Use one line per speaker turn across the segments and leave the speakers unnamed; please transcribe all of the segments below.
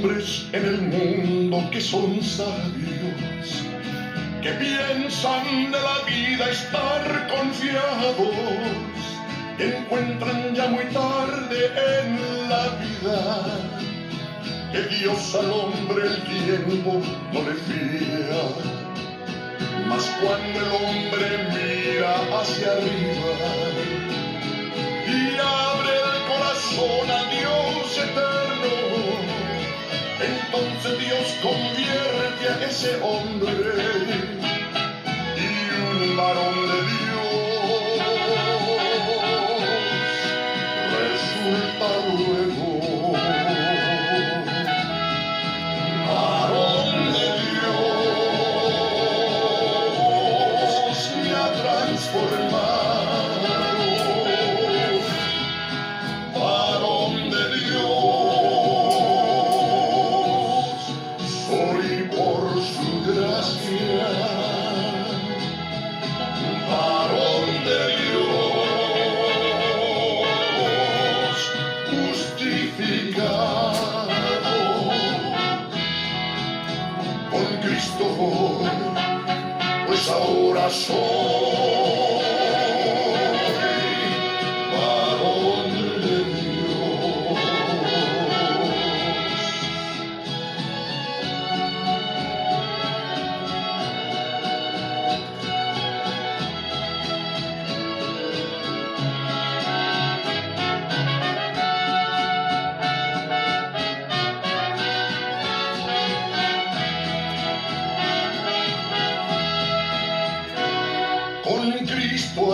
hombres en el mundo que son sabios, que piensan de la vida estar confiados, que encuentran ya muy tarde en la vida que Dios al hombre el tiempo no le fía. Mas cuando el hombre mira hacia arriba y abre el corazón a Dios eterno, entonces Dios convierte a ese hombre y un varón de Dios resulta luego varón de Dios, me ha transformado. Pues ahora soy varón de Dios.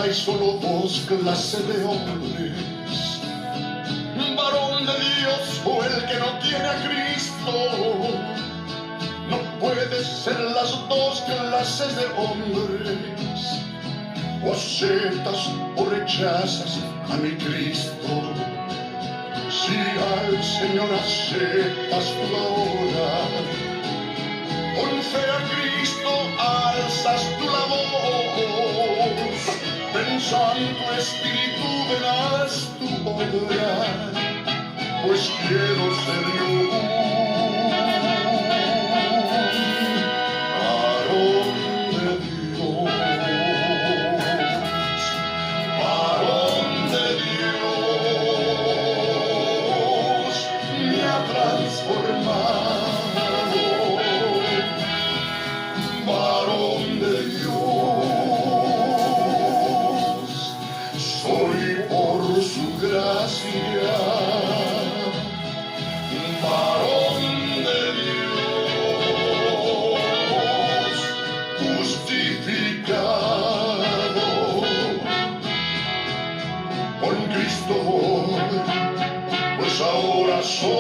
Hay solo dos clases de hombres, varón de Dios o el que no tiene a Cristo. No puede ser las dos clases de hombres, o aceptas o rechazas a mi Cristo. Si al Señor aceptas tú ahora, con fe a Cristo alzas tu la voz, pensando tu espíritu verás tu obra, pues quiero ser yo varón de Dios, varón de Dios, me ha transformado. Pues ahora soy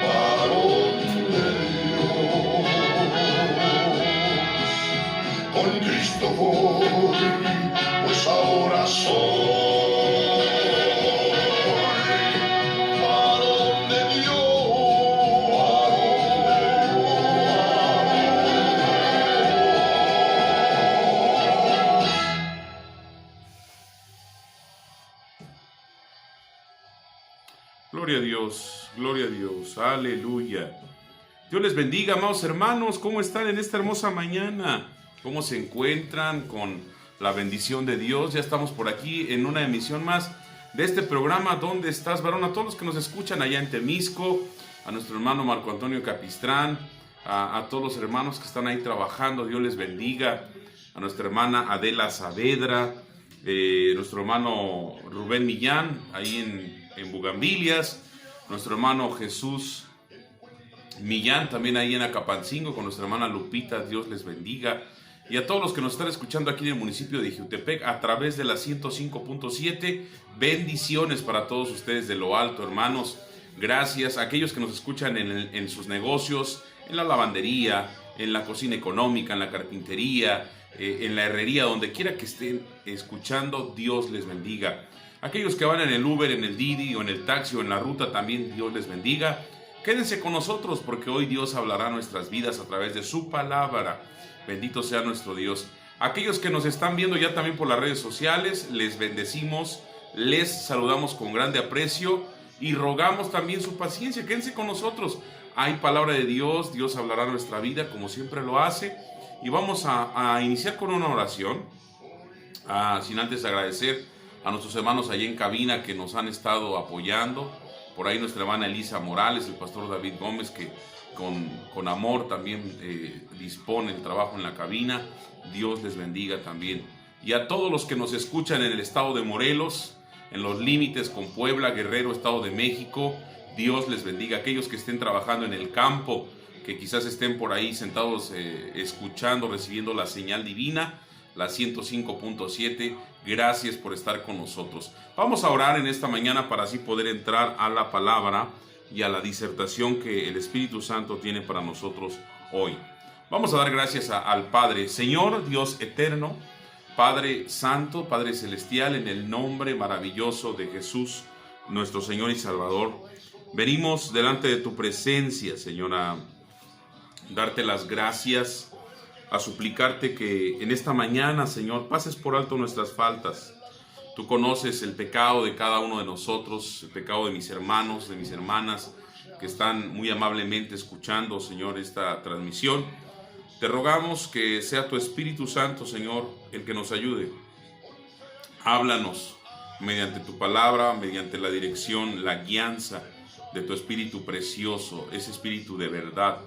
varón de Dios. Con Cristo voy, pues ahora soy varón de Dios.
Gloria a Dios, aleluya. Dios les bendiga, amados hermanos. ¿Cómo están en esta hermosa mañana? ¿Cómo se encuentran con la bendición de Dios? Ya estamos por aquí en una emisión más de este programa ¿Dónde estás, varón? A todos los que nos escuchan allá en Temisco, a nuestro hermano Marco Antonio Capistrán, a todos los hermanos que están ahí trabajando, Dios les bendiga. A nuestra hermana Adela Saavedra, nuestro hermano Rubén Millán, ahí en Bugambilias, nuestro hermano Jesús Millán, también ahí en Acapancingo, con nuestra hermana Lupita, Dios les bendiga. Y a todos los que nos están escuchando aquí en el municipio de Jiutepec a través de la 105.7, bendiciones para todos ustedes de lo alto, hermanos. Gracias a aquellos que nos escuchan en sus negocios, en la lavandería, en la cocina económica, en la carpintería, en la herrería, donde quiera que estén escuchando, Dios les bendiga. Aquellos que van en el Uber, en el Didi o en el taxi o en la ruta, también Dios les bendiga. Quédense con nosotros porque hoy Dios hablará nuestras vidas a través de su palabra. Bendito sea nuestro Dios. Aquellos que nos están viendo ya también por las redes sociales, les bendecimos, les saludamos con grande aprecio y rogamos también su paciencia. Quédense con nosotros. Hay palabra de Dios, Dios hablará a nuestra vida como siempre lo hace. Y vamos a iniciar con una oración, sin antes agradecer a nuestros hermanos allá en cabina que nos han estado apoyando. Por ahí nuestra hermana Elisa Morales, el pastor David Gómez, que con amor también dispone el trabajo en la cabina. Dios les bendiga también. Y a todos los que nos escuchan en el estado de Morelos, en los límites con Puebla, Guerrero, Estado de México, Dios les bendiga. Aquellos que estén trabajando en el campo, que quizás estén por ahí sentados escuchando, recibiendo la señal divina, la 105.7, gracias por estar con nosotros. Vamos a orar en esta mañana para así poder entrar a la palabra y a la disertación que el Espíritu Santo tiene para nosotros hoy. Vamos a dar gracias al Padre, Señor Dios eterno, Padre Santo, Padre Celestial, en el nombre maravilloso de Jesús, nuestro Señor y Salvador. Venimos delante de tu presencia, Señor, a darte las gracias, a suplicarte que en esta mañana, Señor, pases por alto nuestras faltas. Tú conoces el pecado de cada uno de nosotros, el pecado de mis hermanos, de mis hermanas, que están muy amablemente escuchando, Señor, esta transmisión. Te rogamos que sea tu Espíritu Santo, Señor, el que nos ayude. Háblanos mediante tu palabra, mediante la dirección, la guianza de tu Espíritu precioso, ese Espíritu de verdad.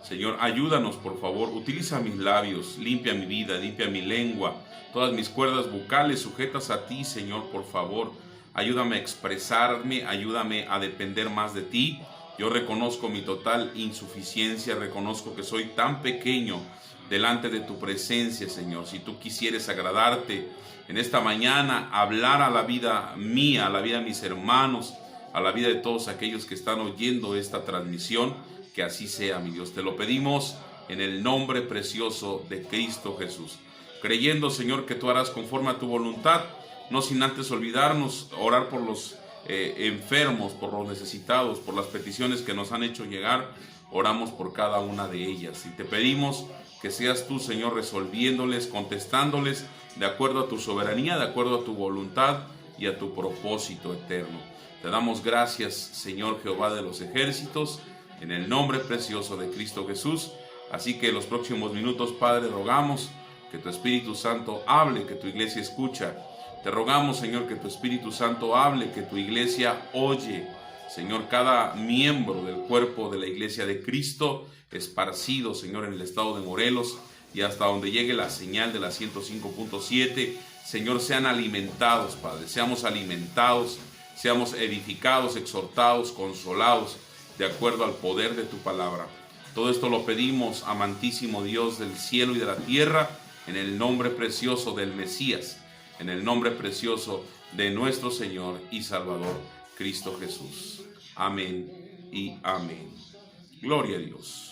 Señor, ayúdanos, por favor. Utiliza mis labios, limpia mi vida, limpia mi lengua, todas mis cuerdas vocales sujetas a ti, Señor, por favor. Ayúdame a expresarme, ayúdame a depender más de ti. Yo reconozco mi total insuficiencia, reconozco que soy tan pequeño delante de tu presencia, Señor. Si tú quisieres agradarte en esta mañana, hablar a la vida mía, a la vida de mis hermanos, a la vida de todos aquellos que están oyendo esta transmisión, que así sea, mi Dios. Te lo pedimos en el nombre precioso de Cristo Jesús. Creyendo, Señor, que tú harás conforme a tu voluntad, no sin antes olvidarnos, orar por los enfermos, por los necesitados, por las peticiones que nos han hecho llegar. Oramos por cada una de ellas y te pedimos que seas tú, Señor, resolviéndoles, contestándoles de acuerdo a tu soberanía, de acuerdo a tu voluntad y a tu propósito eterno. Te damos gracias, Señor Jehová de los ejércitos, en el nombre precioso de Cristo Jesús. Así que en los próximos minutos, Padre, rogamos que tu Espíritu Santo hable, que tu iglesia escucha. Te rogamos, Señor, que tu Espíritu Santo hable, que tu iglesia oye. Señor, cada miembro del cuerpo de la iglesia de Cristo esparcido, Señor, en el estado de Morelos y hasta donde llegue la señal de la 105.7, Señor, sean alimentados, Padre, seamos alimentados, seamos edificados, exhortados, consolados, de acuerdo al poder de tu palabra. Todo esto lo pedimos, amantísimo Dios del cielo y de la tierra, en el nombre precioso del Mesías, en el nombre precioso de nuestro Señor y Salvador, Cristo Jesús. Amén y amén. Gloria a Dios.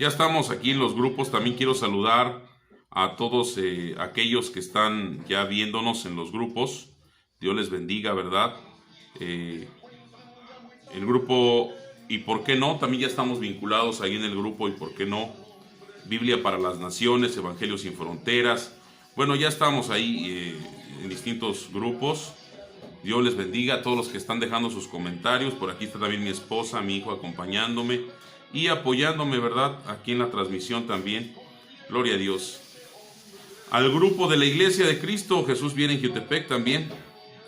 Ya estamos aquí en los grupos. También quiero saludar a todos aquellos que están ya viéndonos en los grupos. Dios les bendiga, ¿verdad? El grupo Y por qué no, también ya estamos vinculados ahí en el grupo Y por qué no, Biblia para las Naciones, Evangelio sin Fronteras. Bueno, ya estamos ahí en distintos grupos. Dios les bendiga a todos los que están dejando sus comentarios. Por aquí está también mi esposa, mi hijo acompañándome y apoyándome, ¿verdad? Aquí en la transmisión también. Gloria a Dios. Al grupo de la Iglesia de Cristo Jesús viene en Jutepec también.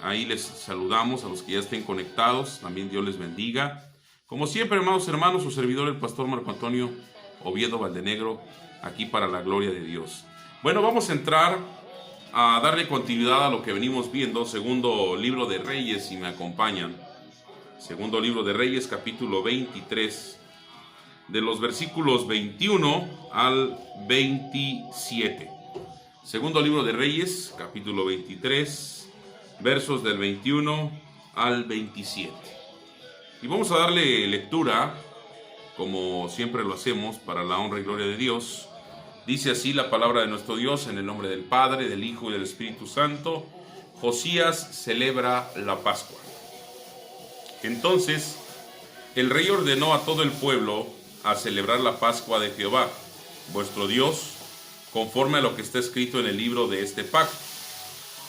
Ahí les saludamos a los que ya estén conectados. También Dios les bendiga. Como siempre, hermanos, su servidor, el pastor Marco Antonio Oviedo Valdenegro, aquí para la gloria de Dios. Bueno, vamos a entrar a darle continuidad a lo que venimos viendo. Segundo libro de Reyes, si me acompañan. Segundo libro de Reyes, capítulo 23, de los versículos 21 al 27. Segundo libro de Reyes, capítulo 23, versos del 21 al 27. Y vamos a darle lectura, como siempre lo hacemos, para la honra y gloria de Dios. Dice así la palabra de nuestro Dios, en el nombre del Padre, del Hijo y del Espíritu Santo. Josías celebra la Pascua. Entonces, el rey ordenó a todo el pueblo a celebrar la Pascua de Jehová, vuestro Dios, conforme a lo que está escrito en el libro de este pacto.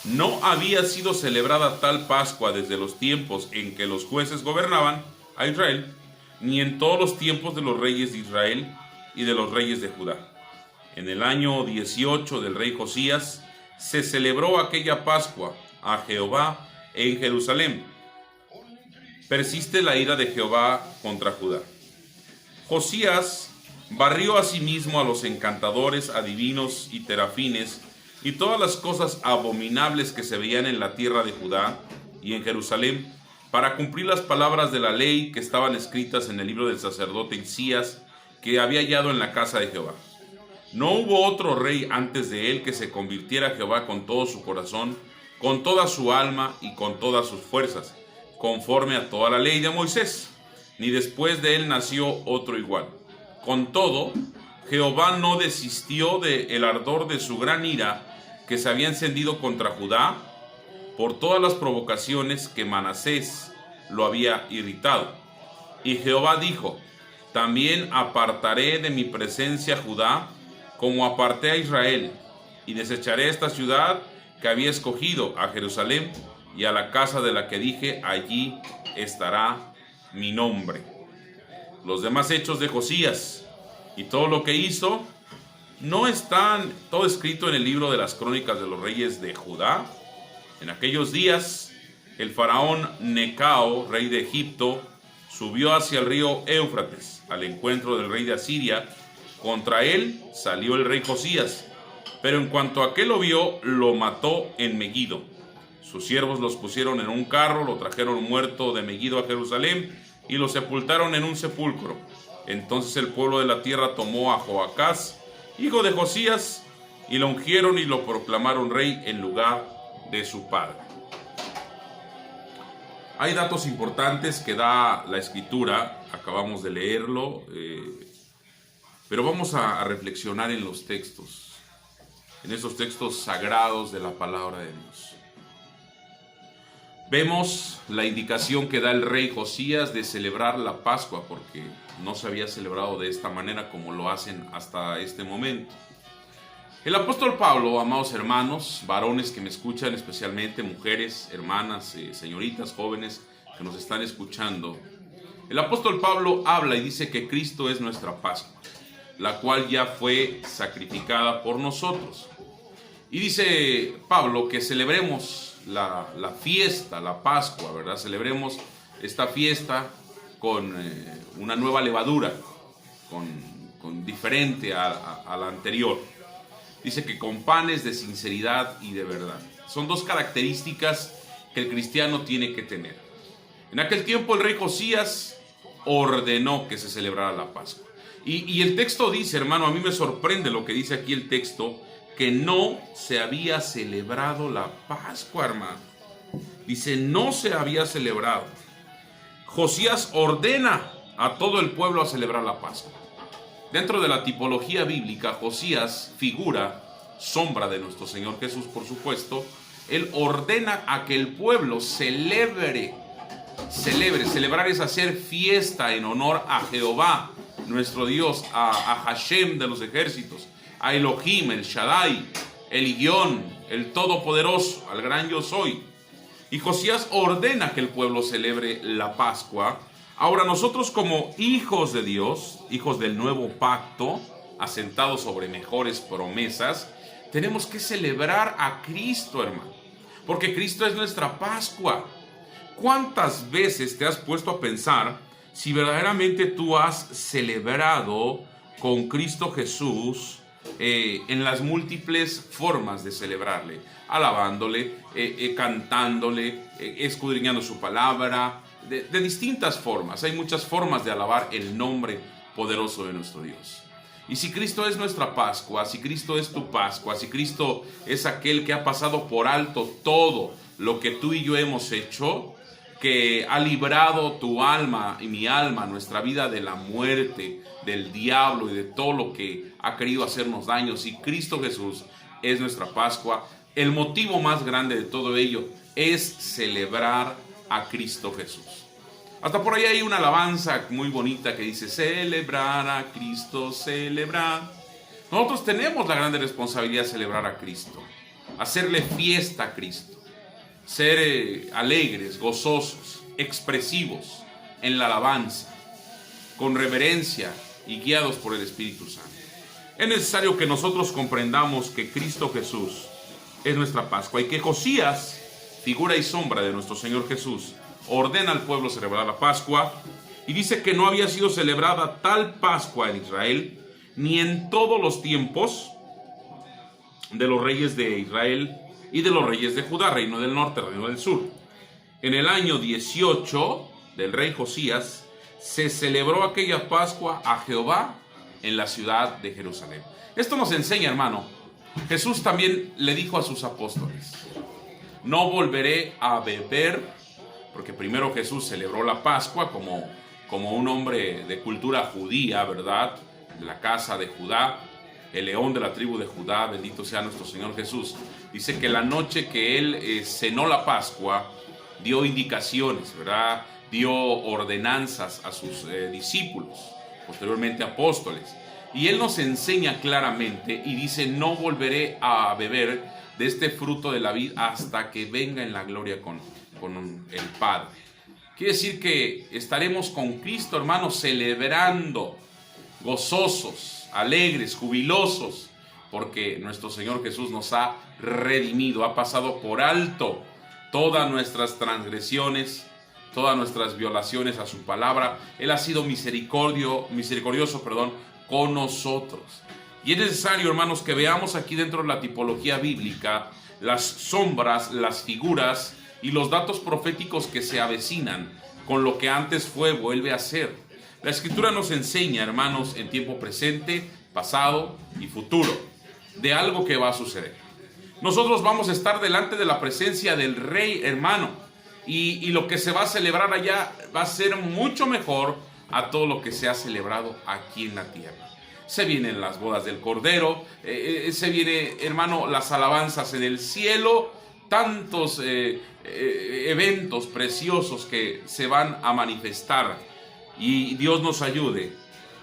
No había sido celebrada tal Pascua desde los tiempos en que los jueces gobernaban a Israel, ni en todos los tiempos de los reyes de Israel y de los reyes de Judá. En el año 18 del rey Josías se celebró aquella Pascua a Jehová en Jerusalén. Persiste la ira de Jehová contra Judá. Josías barrió asimismo a los encantadores, adivinos y terafines y todas las cosas abominables que se veían en la tierra de Judá y en Jerusalén, para cumplir las palabras de la ley que estaban escritas en el libro del sacerdote Hilcías, que había hallado en la casa de Jehová. No hubo otro rey antes de él que se convirtiera a Jehová con todo su corazón, con toda su alma y con todas sus fuerzas, conforme a toda la ley de Moisés, ni después de él nació otro igual. Con todo, Jehová no desistió del ardor de su gran ira que se había encendido contra Judá por todas las provocaciones que Manasés lo había irritado. Y Jehová dijo: también apartaré de mi presencia a Judá, como aparté a Israel, y desecharé esta ciudad que había escogido, a Jerusalén, y a la casa de la que dije: allí estará mi nombre. Los demás hechos de Josías y todo lo que hizo, ¿no están todo escrito en el libro de las crónicas de los reyes de Judá? En aquellos días, el faraón Necao, rey de Egipto, subió hacia el río Éufrates, al encuentro del rey de Asiria. Contra él salió el rey Josías, pero en cuanto aquél lo vio, lo mató en Megiddo. Sus siervos los pusieron en un carro, lo trajeron muerto de Megiddo a Jerusalén y lo sepultaron en un sepulcro. Entonces el pueblo de la tierra tomó a Joacás, hijo de Josías, y lo ungieron y lo proclamaron rey en lugar de su padre. Hay datos importantes que da la Escritura, acabamos de leerlo, pero vamos a reflexionar en los textos, en esos textos sagrados de la palabra de Dios. Vemos la indicación que da el rey Josías de celebrar la Pascua, porque no se había celebrado de esta manera como lo hacen hasta este momento. El apóstol Pablo, amados hermanos, varones que me escuchan, especialmente mujeres, hermanas, señoritas, jóvenes que nos están escuchando, el apóstol Pablo habla y dice que Cristo es nuestra Pascua, la cual ya fue sacrificada por nosotros. Y dice Pablo que celebremos la fiesta, la Pascua, ¿verdad? Celebremos esta fiesta con una nueva levadura, con diferente a la anterior. Dice que con panes de sinceridad y de verdad. Son dos características que el cristiano tiene que tener. En aquel tiempo el rey Josías ordenó que se celebrara la Pascua. Y el texto dice, hermano, a mí me sorprende lo que dice aquí el texto, que no se había celebrado la Pascua, hermano. Dice, no se había celebrado. Josías ordena a todo el pueblo a celebrar la Pascua. Dentro de la tipología bíblica, Josías figura, sombra de nuestro Señor Jesús, por supuesto. Él ordena a que el pueblo celebre. Celebrar es hacer fiesta en honor a Jehová, nuestro Dios, a Hashem de los ejércitos, a Elohim, el Shaddai, el Higión, el Todopoderoso, al gran yo soy. Y Josías ordena que el pueblo celebre la Pascua. Ahora nosotros, como hijos de Dios, hijos del nuevo pacto, asentados sobre mejores promesas, tenemos que celebrar a Cristo, hermano, porque Cristo es nuestra Pascua. ¿Cuántas veces te has puesto a pensar si verdaderamente tú has celebrado con Cristo Jesús en las múltiples formas de celebrarle? Alabándole, cantándole, escudriñando su palabra, de distintas formas. Hay muchas formas de alabar el nombre poderoso de nuestro Dios. Y si Cristo es nuestra Pascua, si Cristo es tu Pascua, si Cristo es aquel que ha pasado por alto todo lo que tú y yo hemos hecho, que ha librado tu alma y mi alma, nuestra vida, de la muerte, del diablo y de todo lo que ha querido hacernos daño, si Cristo Jesús es nuestra Pascua, el motivo más grande de todo ello es celebrar a Cristo Jesús. Hasta por ahí hay una alabanza muy bonita que dice: celebrar a Cristo, celebrar. Nosotros tenemos la grande responsabilidad de celebrar a Cristo. hacerle fiesta a Cristo, ser alegres, gozosos, expresivos en la alabanza, con reverencia y guiados por el Espíritu Santo. Es necesario que nosotros comprendamos que Cristo Jesús es nuestra Pascua y que Josías, figura y sombra de nuestro Señor Jesús, ordena al pueblo celebrar la Pascua y dice que no había sido celebrada tal Pascua en Israel ni en todos los tiempos de los reyes de Israel y de los reyes de Judá, reino del norte, reino del sur. En el año 18 del rey Josías se celebró aquella Pascua a Jehová en la ciudad de Jerusalén. Esto nos enseña, hermano, Jesús también le dijo a sus apóstoles: no volveré a beber, porque primero Jesús celebró la Pascua como un hombre de cultura judía, ¿verdad? De la casa de Judá, el león de la tribu de Judá, bendito sea nuestro Señor Jesús. Dice que la noche que él cenó la Pascua, dio indicaciones, ¿verdad? Dio ordenanzas a sus discípulos, posteriormente apóstoles. Y él nos enseña claramente y dice: no volveré a beber de este fruto de la vid hasta que venga en la gloria con el Padre. Quiere decir que estaremos con Cristo, hermanos, celebrando, gozosos, alegres, jubilosos, porque nuestro Señor Jesús nos ha redimido, ha pasado por alto todas nuestras transgresiones, todas nuestras violaciones a su palabra. Él ha sido misericordioso con nosotros. Y es necesario, hermanos, que veamos aquí dentro de la tipología bíblica las sombras, las figuras y los datos proféticos que se avecinan con lo que antes fue, vuelve a ser. La Escritura nos enseña, hermanos, en tiempo presente, pasado y futuro, de algo que va a suceder. Nosotros vamos a estar delante de la presencia del Rey, hermano, y lo que se va a celebrar allá va a ser mucho mejor a todo lo que se ha celebrado aquí en la tierra. Se vienen las bodas del Cordero, se viene, hermano, las alabanzas en el cielo, tantos eventos preciosos que se van a manifestar, y Dios nos ayude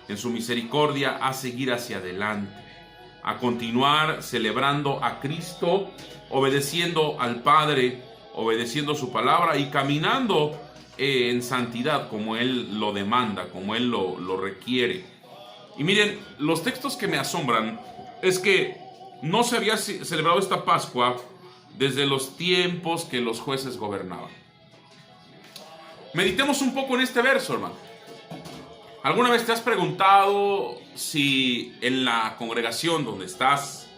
en su misericordia a seguir hacia adelante, a continuar celebrando a Cristo, obedeciendo al Padre, obedeciendo su palabra y caminando en santidad como Él lo demanda, como Él lo requiere. Y miren, los textos que me asombran es que no se había celebrado esta Pascua desde los tiempos que los jueces gobernaban. Meditemos un poco en este verso, hermano. ¿Alguna vez te has preguntado si en la congregación donde estás,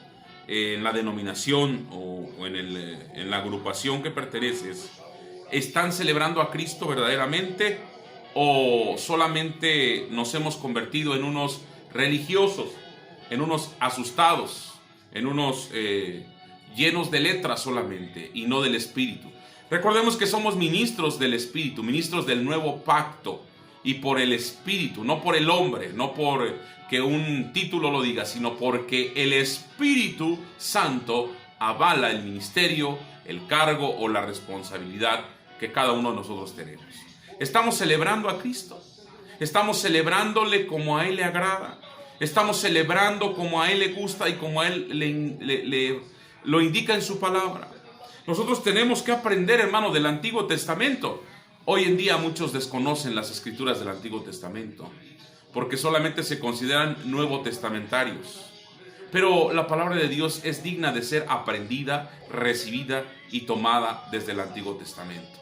en la denominación o en la agrupación que perteneces, están celebrando a Cristo verdaderamente, o solamente nos hemos convertido en unos religiosos, en unos asustados, en unos llenos de letras solamente y no del Espíritu? Recordemos que somos ministros del Espíritu, ministros del nuevo pacto, y por el Espíritu, no por el hombre, no por que un título lo diga, sino porque el Espíritu Santo avala el ministerio, el cargo o la responsabilidad que cada uno de nosotros tenemos. Estamos celebrando a Cristo, estamos celebrándole como a Él le agrada, estamos celebrando como a Él le gusta y como a Él lo indica en su palabra. Nosotros tenemos que aprender, hermano, del Antiguo Testamento. Hoy en día muchos desconocen las escrituras del Antiguo Testamento porque solamente se consideran nuevo testamentarios. Pero la palabra de Dios es digna de ser aprendida, recibida y tomada desde el Antiguo Testamento.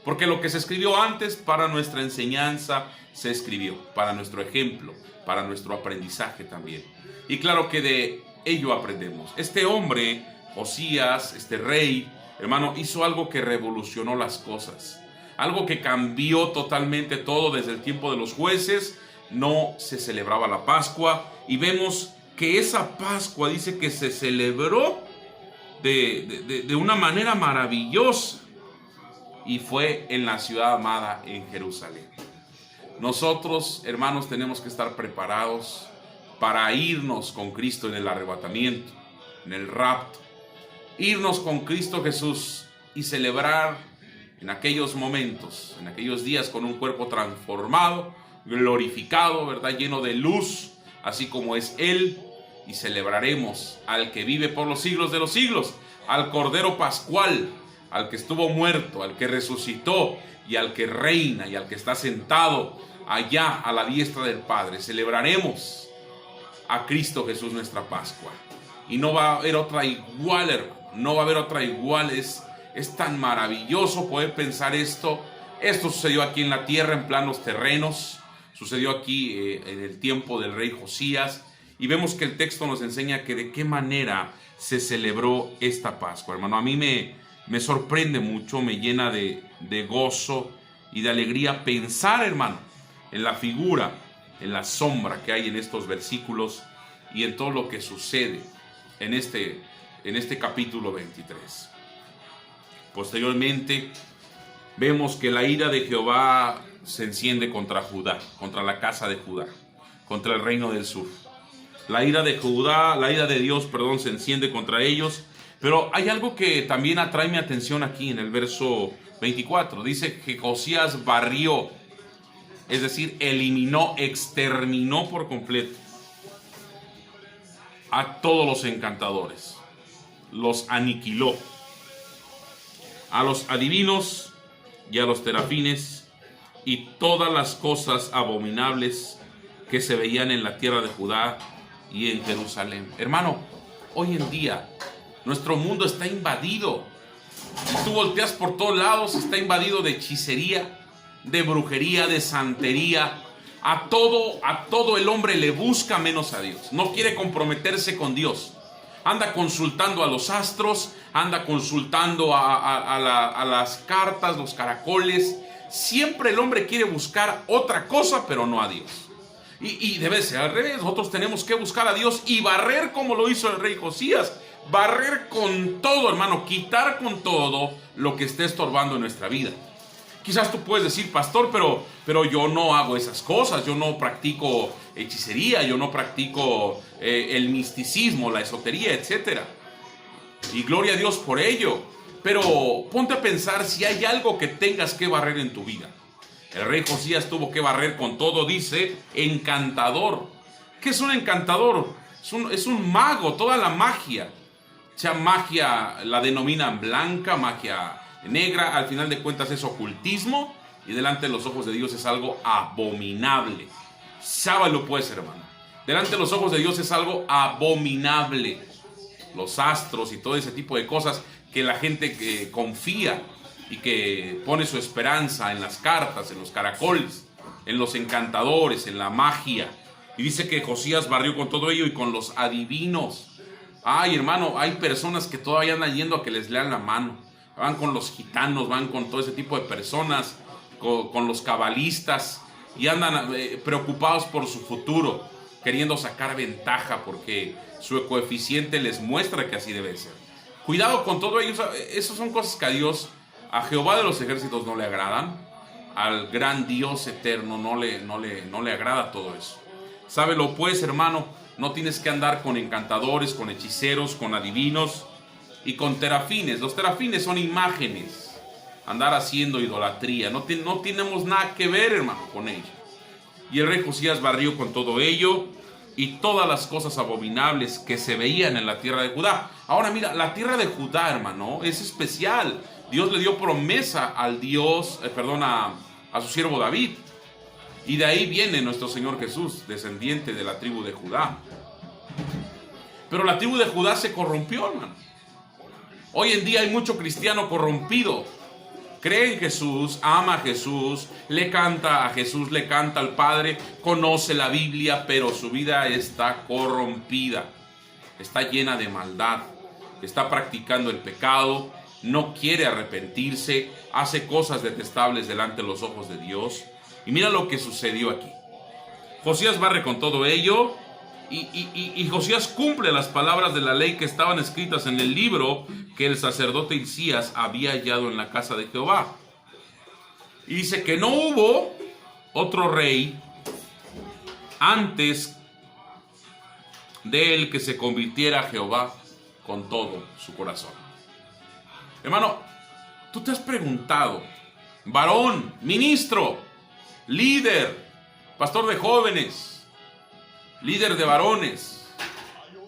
Porque lo que se escribió antes para nuestra enseñanza se escribió, para nuestro ejemplo, para nuestro aprendizaje también. Y claro que de ello aprendemos. Este hombre, Josías, este rey, hermano, hizo algo que revolucionó las cosas. Algo que cambió totalmente todo. Desde el tiempo de los jueces no se celebraba la Pascua, y vemos que esa Pascua dice que se celebró de una manera maravillosa, y fue en la ciudad amada, en Jerusalén. Nosotros, hermanos, tenemos que estar preparados para irnos con Cristo en el arrebatamiento, en el rapto, irnos con Cristo Jesús y celebrar en aquellos momentos, en aquellos días, con un cuerpo transformado, glorificado, ¿verdad? Lleno de luz, así como es Él, y celebraremos al que vive por los siglos de los siglos, al Cordero Pascual, al que estuvo muerto, al que resucitó y al que reina y al que está sentado allá a la diestra del Padre. Celebraremos a Cristo Jesús, nuestra Pascua. Y no va a haber otra igual, hermano. No va a haber otra igual. Es tan maravilloso poder pensar esto. Esto sucedió aquí en la tierra, en planos terrenos. Sucedió aquí en el tiempo del rey Josías. Y vemos que el texto nos enseña que de qué manera se celebró esta Pascua. Hermano, a mí me sorprende mucho, me llena de gozo y de alegría pensar, hermano, en la figura, en la sombra que hay en estos versículos y en todo lo que sucede en este capítulo 23. Posteriormente, vemos que la ira de Jehová se enciende contra Judá, contra la casa de Judá, contra el reino del sur. La ira de Dios, se enciende contra ellos. Pero hay algo que también atrae mi atención aquí en el verso 24. Dice que Josías barrió, es decir, eliminó, exterminó por completo a todos los encantadores. Los aniquiló. A los adivinos y a los terafines y todas las cosas abominables que se veían en la tierra de Judá y en Jerusalén. Hermano, hoy en día nuestro mundo está invadido. Si tú volteas por todos lados, está invadido de hechicería, de brujería, de santería. A todo el hombre le busca menos a Dios. No quiere comprometerse con Dios. Anda consultando a los astros, anda consultando a las cartas, los caracoles. Siempre el hombre quiere buscar otra cosa, pero no a Dios. Y debe ser al revés. Nosotros tenemos que buscar a Dios y barrer como lo hizo el rey Josías. Barrer con todo, hermano, quitar con todo lo que esté estorbando en nuestra vida. Quizás tú puedes decir, pastor, pero yo no hago esas cosas, yo no practico hechicería, yo no practico el misticismo, la esotería, etc. Y gloria a Dios por ello. Pero ponte a pensar si hay algo que tengas que barrer en tu vida. El rey Josías tuvo que barrer con todo, dice, encantador. ¿Qué es un encantador? Es un mago, toda la magia. Sea magia, la denominan blanca, magia negra, al final de cuentas es ocultismo y delante de los ojos de Dios es algo abominable. Sábalo pues, hermano. Delante de los ojos de Dios es algo abominable. Los astros y todo ese tipo de cosas que la gente que confía y que pone su esperanza en las cartas, en los caracoles, en los encantadores, en la magia. Y dice que Josías barrió con todo ello y con los adivinos. Ay, hermano, hay personas que todavía andan yendo a que les lean la mano. Van con los gitanos, van con todo ese tipo de personas, con los cabalistas, y andan preocupados por su futuro, queriendo sacar ventaja porque su coeficiente les muestra que así debe ser. Cuidado con todo ello. Esas son cosas que a Jehová de los ejércitos no le agradan. Al gran Dios eterno no le agrada todo eso. Sábelo pues, hermano, no tienes que andar con encantadores, con hechiceros, con adivinos y con terafines. Los terafines son imágenes. Andar haciendo idolatría. No tenemos nada que ver, hermano, con ello. Y el rey Josías barrió con todo ello y todas las cosas abominables que se veían en la tierra de Judá. Ahora mira, la tierra de Judá, hermano, es especial. Dios le dio promesa al a su siervo David. Y de ahí viene nuestro Señor Jesús, descendiente de la tribu de Judá. Pero la tribu de Judá se corrompió, hermano. Hoy en día hay mucho cristiano corrompido. Cree en Jesús, ama a Jesús, le canta a Jesús, le canta al Padre, conoce la Biblia, pero su vida está corrompida. Está llena de maldad. Está practicando el pecado. No quiere arrepentirse. Hace cosas detestables delante de los ojos de Dios. Y mira lo que sucedió aquí. Josías barre con todo ello y Josías cumple las palabras de la ley que estaban escritas en el libro que el sacerdote Hilcías había hallado en la casa de Jehová. Y dice que no hubo otro rey antes de él que se convirtiera a Jehová con todo su corazón. Hermano, tú te has preguntado, varón, ministro, líder, pastor de jóvenes, líder de varones,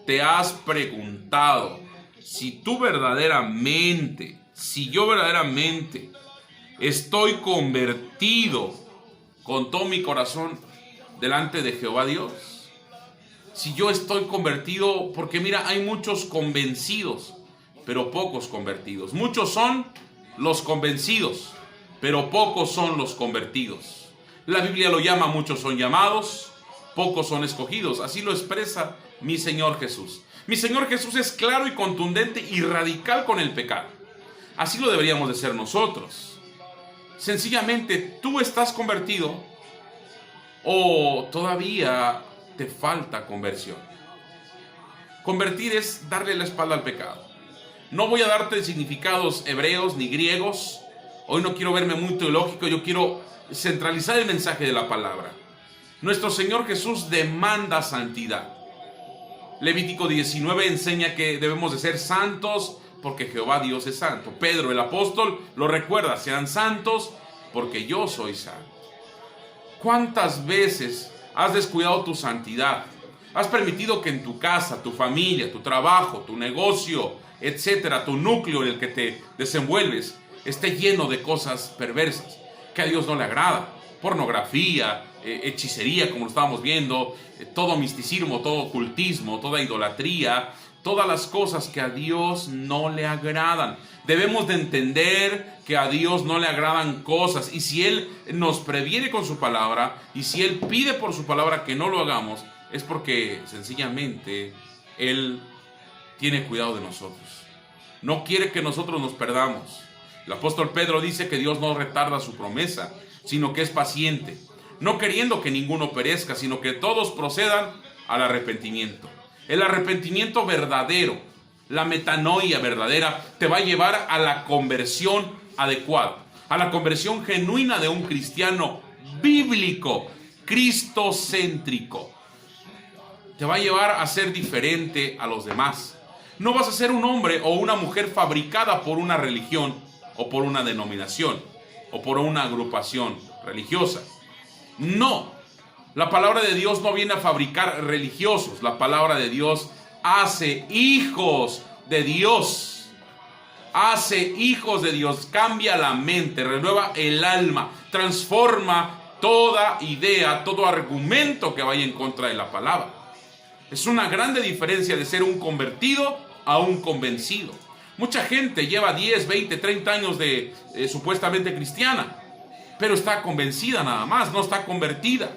te has preguntado si yo verdaderamente estoy convertido con todo mi corazón delante de Jehová Dios? Si yo estoy convertido, porque mira, hay muchos convencidos, pero pocos convertidos. Muchos son los convencidos, pero pocos son los convertidos. La Biblia lo llama: muchos son llamados, pocos son escogidos. Así lo expresa mi Señor Jesús. Mi Señor Jesús es claro y contundente y radical con el pecado. Así lo deberíamos de ser nosotros. Sencillamente, ¿tú estás convertido o todavía te falta conversión? Convertir es darle la espalda al pecado. No voy a darte significados hebreos ni griegos. Hoy no quiero verme muy teológico, yo quiero centralizar el mensaje de la palabra. Nuestro Señor Jesús demanda santidad. Levítico 19 enseña que debemos de ser santos porque Jehová Dios es santo. Pedro el apóstol lo recuerda: sean santos porque yo soy santo. ¿Cuántas veces has descuidado tu santidad? Has permitido que en tu casa, tu familia, tu trabajo, tu negocio, etcétera, tu núcleo en el que te desenvuelves esté lleno de cosas perversas que a Dios no le agrada. Pornografía, hechicería, como lo estábamos viendo, todo misticismo, todo ocultismo, toda idolatría, todas las cosas que a Dios no le agradan. Debemos de entender que a Dios no le agradan cosas, y si Él nos previene con su palabra, y si Él pide por su palabra que no lo hagamos, es porque sencillamente Él tiene cuidado de nosotros. No quiere que nosotros nos perdamos. El apóstol Pedro dice que Dios no retarda su promesa, sino que es paciente, no queriendo que ninguno perezca, sino que todos procedan al arrepentimiento. El arrepentimiento verdadero, la metanoia verdadera, te va a llevar a la conversión adecuada, a la conversión genuina de un cristiano bíblico, cristocéntrico. Te va a llevar a ser diferente a los demás. No vas a ser un hombre o una mujer fabricada por una religión o por una denominación o por una agrupación religiosa. No, la palabra de Dios no viene a fabricar religiosos. La palabra de Dios hace hijos de Dios. Hace hijos de Dios, cambia la mente, renueva el alma, transforma toda idea, todo argumento que vaya en contra de la palabra. Es una grande diferencia de ser un convertido a un convencido. Mucha gente lleva 10, 20, 30 años de supuestamente cristiana, pero está convencida nada más, no está convertida.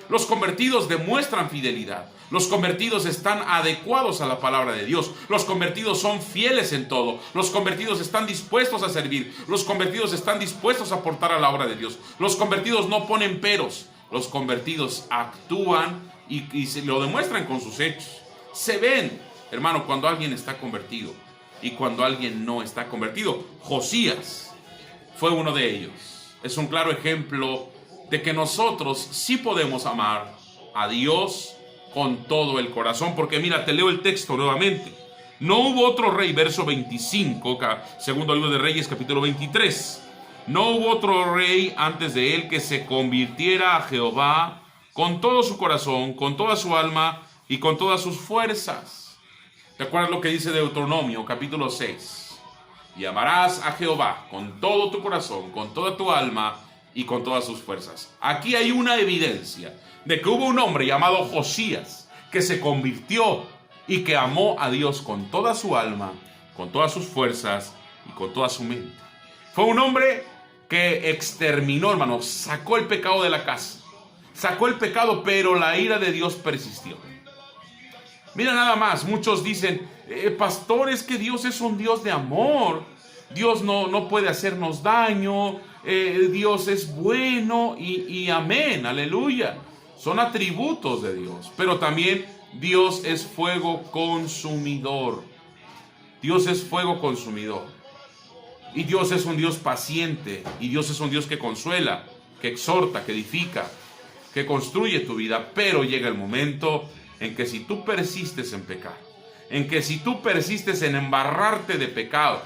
Los convertidos demuestran fidelidad. Los convertidos están adecuados a la palabra de Dios. Los convertidos son fieles en todo. Los convertidos están dispuestos a servir. Los convertidos están dispuestos a aportar a la obra de Dios. Los convertidos no ponen peros. Los convertidos actúan y se lo demuestran con sus hechos. Se ven, hermano, cuando alguien está convertido y cuando alguien no está convertido. Josías fue uno de ellos. Es un claro ejemplo de que nosotros sí podemos amar a Dios con todo el corazón. Porque mira, te leo el texto nuevamente. No hubo otro rey, verso 25, segundo libro de Reyes, capítulo 23. No hubo otro rey antes de él que se convirtiera a Jehová con todo su corazón, con toda su alma y con todas sus fuerzas. ¿Te acuerdas lo que dice Deuteronomio, capítulo 6? Y amarás a Jehová con todo tu corazón, con toda tu alma y con todas sus fuerzas. Aquí hay una evidencia de que hubo un hombre llamado Josías que se convirtió y que amó a Dios con toda su alma, con todas sus fuerzas y con toda su mente. Fue un hombre que exterminó, hermanos, sacó el pecado de la casa. Sacó el pecado, pero la ira de Dios persistió. Mira nada más, muchos dicen, pastor, es que Dios es un Dios de amor. Dios no puede hacernos daño. Dios es bueno y amén, aleluya. Son atributos de Dios, pero también Dios es fuego consumidor. Dios es fuego consumidor. Y Dios es un Dios paciente, y Dios es un Dios que consuela, que exhorta, que edifica, que construye tu vida. Pero llega el momento en que si tú persistes en pecar, en que si tú persistes en embarrarte de pecado,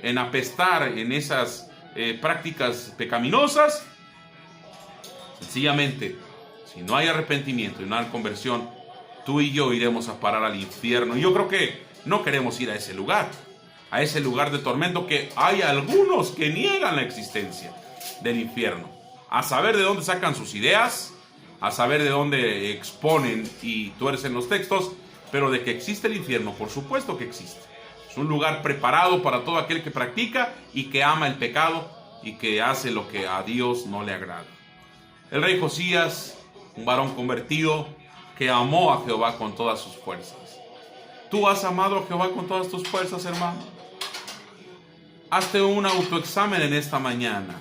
en apestar en esas prácticas pecaminosas, sencillamente, si no hay arrepentimiento y no hay conversión, tú y yo iremos a parar al infierno. Y yo creo que no queremos ir a ese lugar de tormento, que hay algunos que niegan la existencia del infierno. A saber de dónde sacan sus ideas, a saber de dónde exponen y tuercen los textos, pero de que existe el infierno, por supuesto que existe. Es un lugar preparado para todo aquel que practica y que ama el pecado y que hace lo que a Dios no le agrada. El rey Josías, un varón convertido que amó a Jehová con todas sus fuerzas. ¿Tú has amado a Jehová con todas tus fuerzas, hermano? Hazte un autoexamen en esta mañana.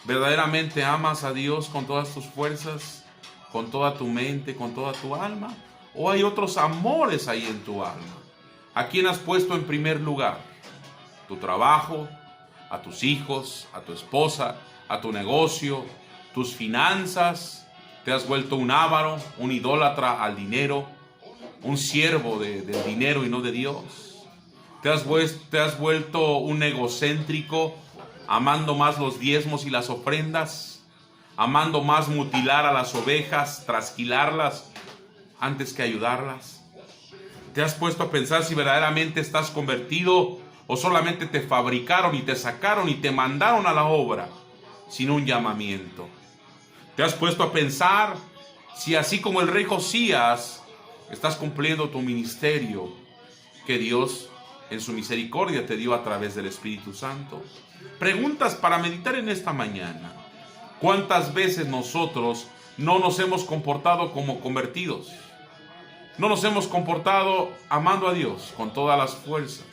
¿Verdaderamente amas a Dios con todas tus fuerzas, con toda tu mente, con toda tu alma? ¿O hay otros amores ahí en tu alma? ¿A quién has puesto en primer lugar? ¿Tu trabajo? ¿A tus hijos? ¿A tu esposa? ¿A tu negocio? ¿Tus finanzas? ¿Te has vuelto un avaro, un idólatra al dinero, un siervo del dinero y no de Dios? ¿Te has vuelto un egocéntrico, amando más los diezmos y las ofrendas, amando más mutilar a las ovejas, trasquilarlas antes que ayudarlas? ¿Te has puesto a pensar si verdaderamente estás convertido o solamente te fabricaron y te sacaron y te mandaron a la obra sin un llamamiento? ¿Te has puesto a pensar si, así como el rey Josías, estás cumpliendo tu ministerio que Dios en su misericordia te dio a través del Espíritu Santo? Preguntas para meditar en esta mañana. ¿Cuántas veces nosotros no nos hemos comportado como convertidos? No nos hemos comportado amando a Dios con todas las fuerzas,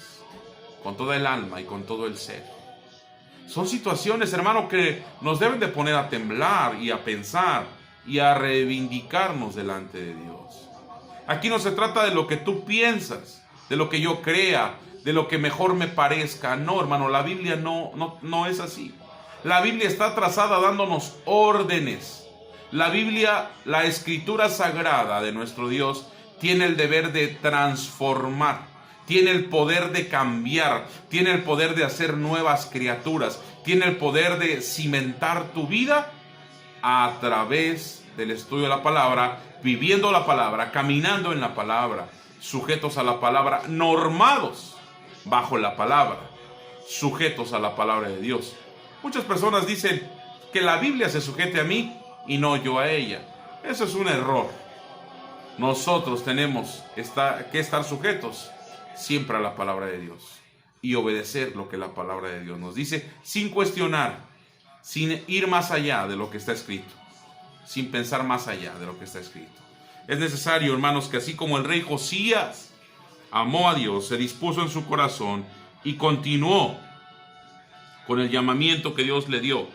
con toda el alma y con todo el ser. Son situaciones, hermano, que nos deben de poner a temblar y a pensar y a reivindicarnos delante de Dios. Aquí no se trata de lo que tú piensas, de lo que yo crea, de lo que mejor me parezca. No, hermano, la Biblia no es así. La Biblia está trazada dándonos órdenes. La Biblia, la escritura sagrada de nuestro Dios, tiene el deber de transformar. Tiene el poder de cambiar, tiene el poder de hacer nuevas criaturas, tiene el poder de cimentar tu vida a través del estudio de la palabra, viviendo la palabra, caminando en la palabra, sujetos a la palabra, normados bajo la palabra, sujetos a la palabra de Dios. Muchas personas dicen que la Biblia se sujete a mí y no yo a ella. Eso es un error. Nosotros tenemos que estar sujetos siempre a la palabra de Dios y obedecer lo que la palabra de Dios nos dice, sin cuestionar, sin ir más allá de lo que está escrito, sin pensar más allá de lo que está escrito. Es necesario, hermanos, que así como el rey Josías amó a Dios, se dispuso en su corazón y continuó con el llamamiento que Dios le dio.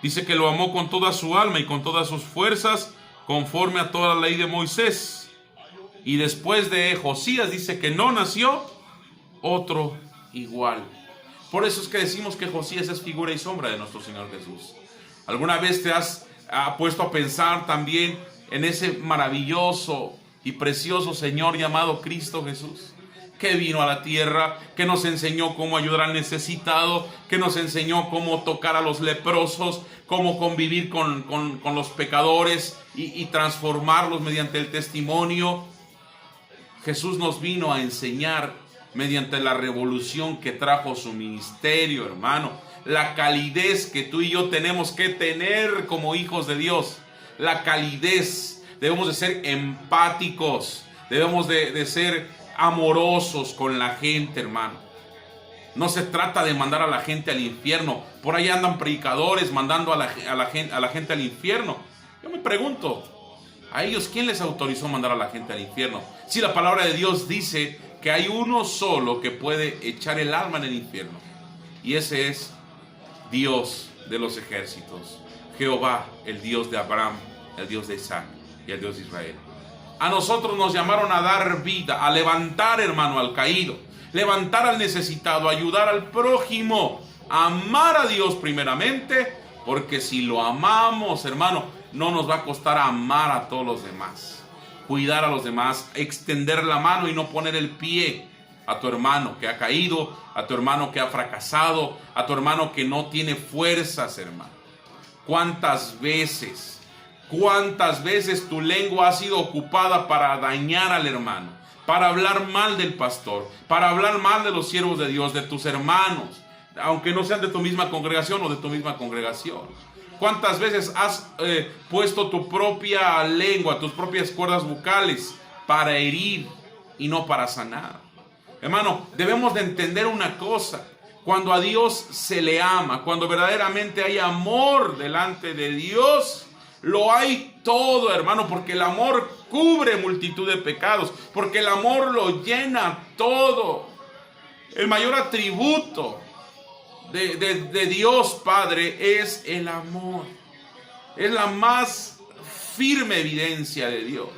Dice que lo amó con toda su alma y con todas sus fuerzas, conforme a toda la ley de Moisés. Y después de Josías dice que no nació otro igual. Por eso es que decimos que Josías es figura y sombra de nuestro Señor Jesús. ¿Alguna vez te has puesto a pensar también en ese maravilloso y precioso Señor llamado Cristo Jesús? Que vino a la tierra, que nos enseñó cómo ayudar al necesitado, que nos enseñó cómo tocar a los leprosos, cómo convivir con los pecadores y transformarlos mediante el testimonio. Jesús nos vino a enseñar mediante la revolución que trajo su ministerio, hermano. La calidez que tú y yo tenemos que tener como hijos de Dios. La calidez. Debemos de ser empáticos. Debemos de ser amorosos con la gente, hermano. No se trata de mandar a la gente al infierno. Por ahí andan predicadores mandando a la gente al infierno. Yo me pregunto, ¿a ellos quién les autorizó mandar a la gente al infierno? Si la palabra de Dios dice que hay uno solo que puede echar el alma en el infierno. Y ese es Dios de los ejércitos. Jehová, el Dios de Abraham, el Dios de Isaac y el Dios de Israel. A nosotros nos llamaron a dar vida, a levantar, hermano, al caído, levantar al necesitado, ayudar al prójimo, amar a Dios primeramente, porque si lo amamos, hermano, no nos va a costar amar a todos los demás, cuidar a los demás, extender la mano y no poner el pie a tu hermano que ha caído, a tu hermano que ha fracasado, a tu hermano que no tiene fuerzas, hermano. ¿Cuántas veces ¿Cuántas veces tu lengua ha sido ocupada para dañar al hermano, para hablar mal del pastor, para hablar mal de los siervos de Dios, de tus hermanos, aunque no sean de tu misma congregación o de tu misma congregación? ¿Cuántas veces has puesto tu propia lengua, tus propias cuerdas vocales para herir y no para sanar? Hermano, debemos de entender una cosa. Cuando a Dios se le ama, cuando verdaderamente hay amor delante de Dios, lo hay todo, hermano, porque el amor cubre multitud de pecados, porque el amor lo llena todo. El mayor atributo de Dios Padre es el amor. Es la más firme evidencia de Dios.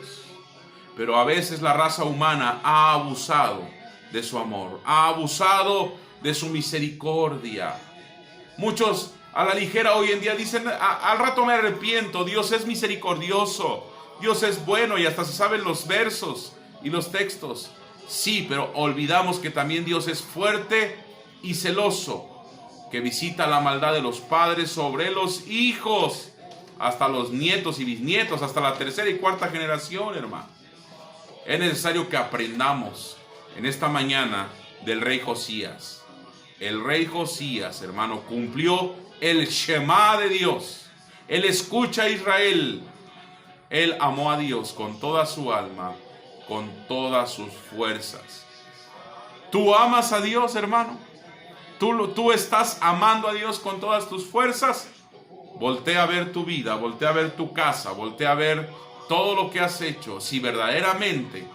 Pero a veces la raza humana ha abusado de su amor, ha abusado de su misericordia. Muchos a la ligera hoy en día dicen: al rato me arrepiento. Dios es misericordioso, Dios es bueno, y hasta se saben los versos y los textos. Sí, pero olvidamos que también Dios es fuerte y celoso, que visita la maldad de los padres sobre los hijos, hasta los nietos y bisnietos, hasta la tercera y cuarta generación, hermano. Es necesario que aprendamos en esta mañana del rey Josías. El rey Josías, hermano, cumplió el Shema de Dios. Él escucha a Israel. Él amó a Dios con toda su alma, con todas sus fuerzas. ¿Tú amas a Dios, hermano? ¿Tú estás amando a Dios con todas tus fuerzas? Voltea a ver tu vida, voltea a ver tu casa, voltea a ver todo lo que has hecho. Si verdaderamente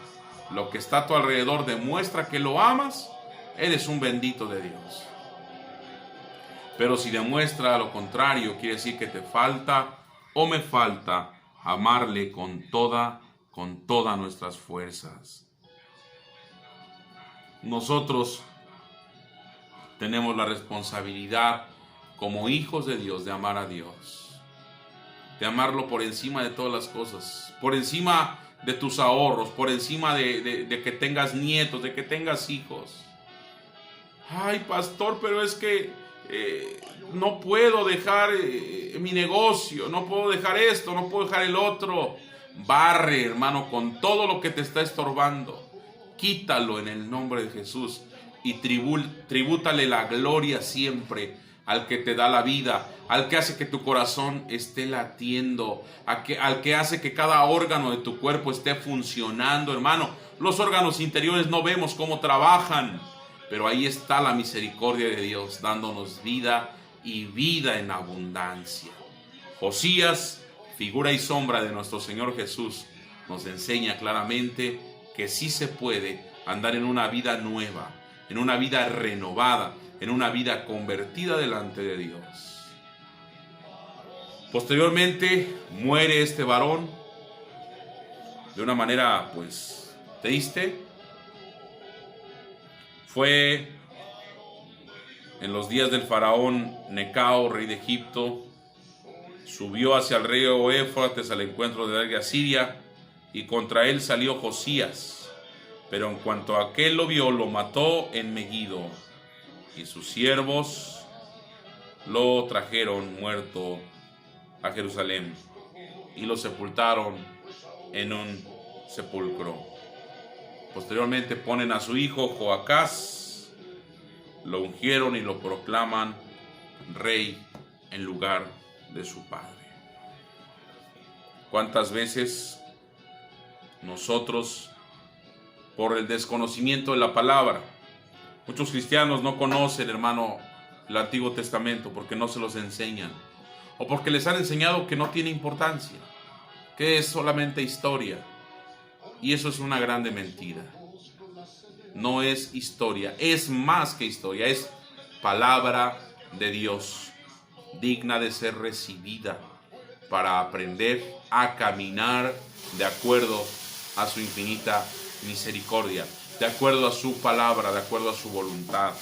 lo que está a tu alrededor demuestra que lo amas, eres un bendito de Dios. Pero si demuestra lo contrario, quiere decir que te falta o me falta amarle con todas nuestras fuerzas. Nosotros tenemos la responsabilidad como hijos de Dios de amar a Dios, de amarlo por encima de todas las cosas, por encima de tus ahorros, por encima de que tengas nietos, de que tengas hijos. Ay, pastor, pero es que no puedo dejar mi negocio, no puedo dejar esto, no puedo dejar el otro. Barre, hermano, con todo lo que te está estorbando. Quítalo en el nombre de Jesús y tribútale la gloria siempre al que te da la vida, al que hace que tu corazón esté latiendo, al que hace que cada órgano de tu cuerpo esté funcionando, hermano. Los órganos interiores no vemos cómo trabajan, pero ahí está la misericordia de Dios dándonos vida y vida en abundancia. Josías, figura y sombra de nuestro Señor Jesús, nos enseña claramente que sí se puede andar en una vida nueva, en una vida renovada, en una vida convertida delante de Dios. Posteriormente muere este varón de una manera pues triste. Fue en los días del faraón Necao, rey de Egipto. Subió hacia el río Éufrates al encuentro de Asiria, y contra él salió Josías. Pero en cuanto aquel lo vio, lo mató en Megiddo, y sus siervos lo trajeron muerto a Jerusalén y lo sepultaron en un sepulcro. Posteriormente ponen a su hijo Joacás, lo ungieron y lo proclaman rey en lugar de su padre. ¿Cuántas veces nosotros, por el desconocimiento de la palabra, muchos cristianos no conocen, hermano, el Antiguo Testamento porque no se los enseñan, o porque les han enseñado que no tiene importancia, que es solamente historia? Y eso es una grande mentira. No es historia, es más que historia, es palabra de Dios, digna de ser recibida para aprender a caminar de acuerdo a su infinita misericordia, de acuerdo a su palabra, de acuerdo a su voluntad.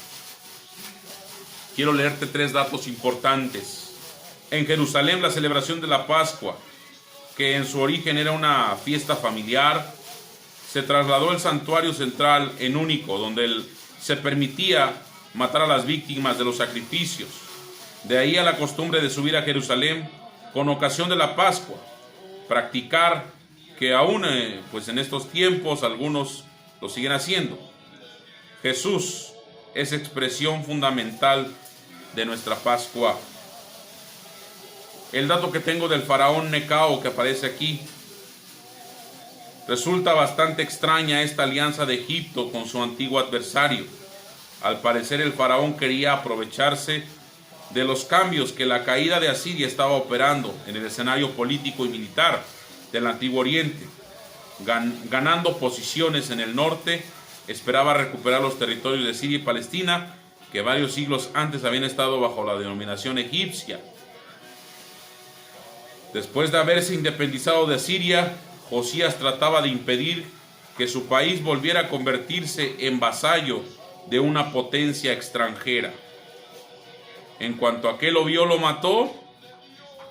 Quiero leerte 3 datos importantes. En Jerusalén, la celebración de la Pascua, que en su origen era una fiesta familiar, se trasladó el santuario central en único, donde se permitía matar a las víctimas de los sacrificios. De ahí a la costumbre de subir a Jerusalén con ocasión de la Pascua, practicar, que aún pues en estos tiempos algunos lo siguen haciendo. Jesús es expresión fundamental de nuestra Pascua. El dato que tengo del faraón Necao que aparece aquí: resulta bastante extraña esta alianza de Egipto con su antiguo adversario. Al parecer el faraón quería aprovecharse de los cambios que la caída de Asiria estaba operando en el escenario político y militar del Antiguo Oriente. Ganando posiciones en el norte, esperaba recuperar los territorios de Siria y Palestina, que varios siglos antes habían estado bajo la denominación egipcia. Después de haberse independizado de Asiria, Josías trataba de impedir que su país volviera a convertirse en vasallo de una potencia extranjera. En cuanto aquel lo vio, lo mató.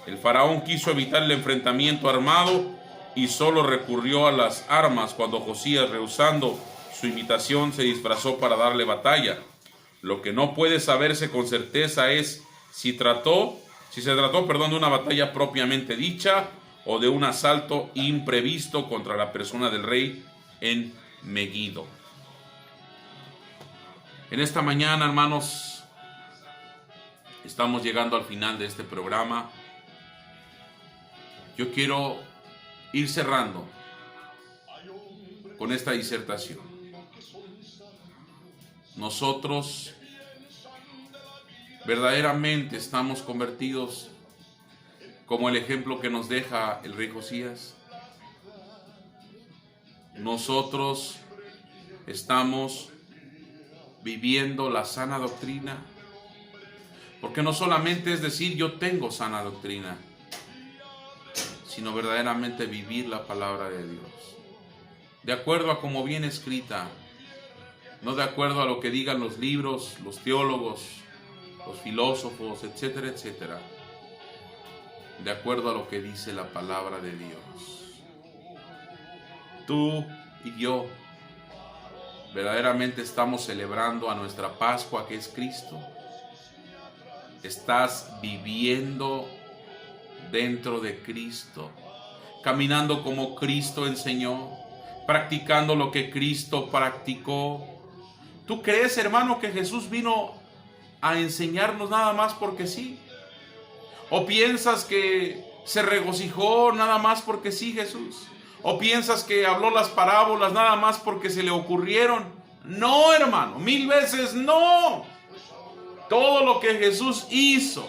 El faraón quiso evitar el enfrentamiento armado y solo recurrió a las armas cuando Josías, rehusando su invitación, se disfrazó para darle batalla. Lo que no puede saberse con certeza es si se trató de una batalla propiamente dicha o de un asalto imprevisto contra la persona del rey en Megiddo. En esta mañana, hermanos, estamos llegando al final de este programa. Yo quiero ir cerrando con esta disertación. Nosotros verdaderamente estamos convertidos como el ejemplo que nos deja el rey Josías. Nosotros estamos viviendo la sana doctrina, porque no solamente es decir yo tengo sana doctrina, sino verdaderamente vivir la palabra de Dios de acuerdo a como viene escrita, no de acuerdo a lo que digan los libros, los teólogos, los filósofos, etcétera, etcétera, de acuerdo a lo que dice la palabra de Dios. Tú y yo verdaderamente estamos celebrando a nuestra Pascua, que es Cristo. Estás viviendo dentro de Cristo, caminando como Cristo enseñó, practicando lo que Cristo practicó. ¿Tú crees, hermano, que Jesús vino a enseñarnos nada más porque sí? ¿O piensas que se regocijó nada más porque sí, Jesús? ¿O piensas que habló las parábolas nada más porque se le ocurrieron? No, hermano, 1000 veces no. Todo lo que Jesús hizo,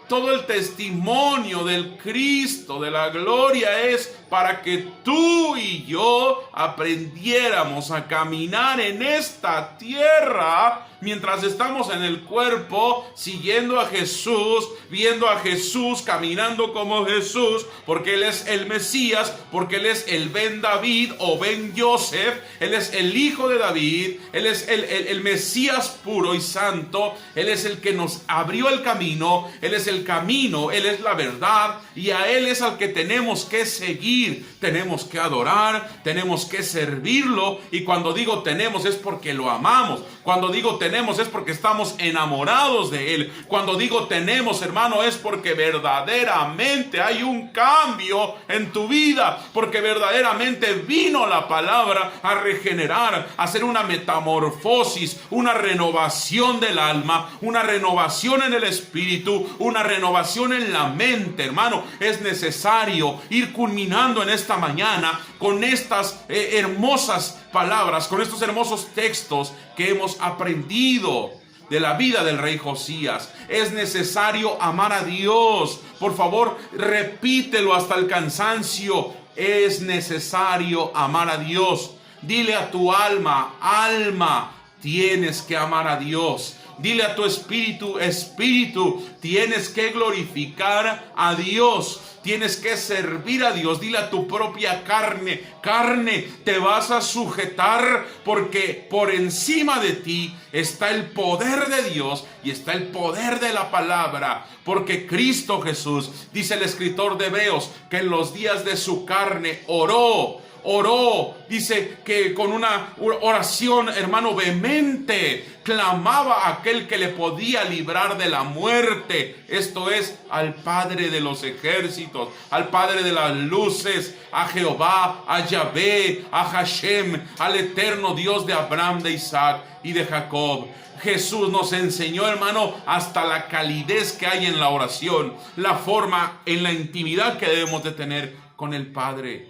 todo el testimonio del Cristo, de la gloria, es para que tú y yo aprendiéramos a caminar en esta tierra mientras estamos en el cuerpo, siguiendo a Jesús, viendo a Jesús, caminando como Jesús, porque Él es el Mesías, porque Él es el Ben David o Ben Joseph, Él es el hijo de David, Él es el Mesías puro y santo, Él es el que nos abrió el camino, Él es el camino, Él es la verdad, y a Él es al que tenemos que seguir, tenemos que adorar, tenemos que servirlo. Y cuando digo tenemos es porque lo amamos. Cuando digo tenemos es porque estamos enamorados de Él. Cuando digo tenemos, hermano, es porque verdaderamente hay un cambio en tu vida, porque verdaderamente vino la palabra a regenerar, a hacer una metamorfosis, una renovación del alma, una renovación en el espíritu, una renovación en la mente, hermano. Es necesario ir culminando en esta mañana con estas hermosas palabras, con estos hermosos textos que hemos aprendido de la vida del rey Josías. Es necesario amar a Dios. Por favor, repítelo hasta el cansancio. Es necesario amar a Dios. Dile a tu alma, alma, tienes que amar a Dios. Dile a tu espíritu, espíritu, tienes que glorificar a Dios. Tienes que servir a Dios. Dile a tu propia carne, carne, te vas a sujetar, porque por encima de ti está el poder de Dios y está el poder de la palabra. Porque Cristo Jesús, dice el escritor de Hebreos, que en los días de su carne oró oró, dice que con una oración, hermano, vehemente, clamaba a aquel que le podía librar de la muerte. Esto es, al Padre de los ejércitos, al Padre de las luces, a Jehová, a Yahvé, a Hashem, al eterno Dios de Abraham, de Isaac y de Jacob. Jesús nos enseñó, hermano, hasta la calidez que hay en la oración, la forma en la intimidad que debemos de tener con el Padre.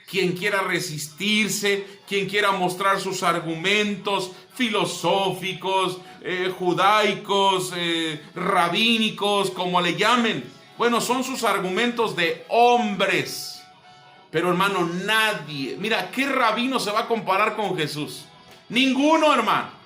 Quien quiera resistirse, quien quiera mostrar sus argumentos filosóficos, judaicos, rabínicos, como le llamen, bueno, son sus argumentos de hombres. Pero, hermano, nadie, mira, ¿qué rabino se va a comparar con Jesús? Ninguno, hermano.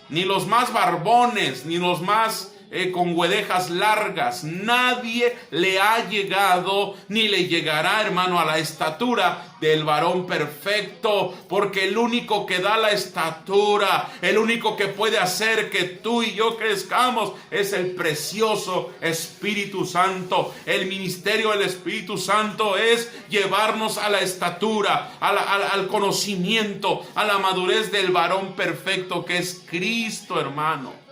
Ni los más barbones, ni los más con huedejas largas. Nadie le ha llegado, ni le llegará, hermano, a la estatura del varón perfecto. Porque el único que da la estatura, el único que puede hacer que tú y yo crezcamos, es el precioso Espíritu Santo. El ministerio del Espíritu Santo es llevarnos a la estatura, al conocimiento, a la madurez del varón perfecto, que es Cristo, hermano.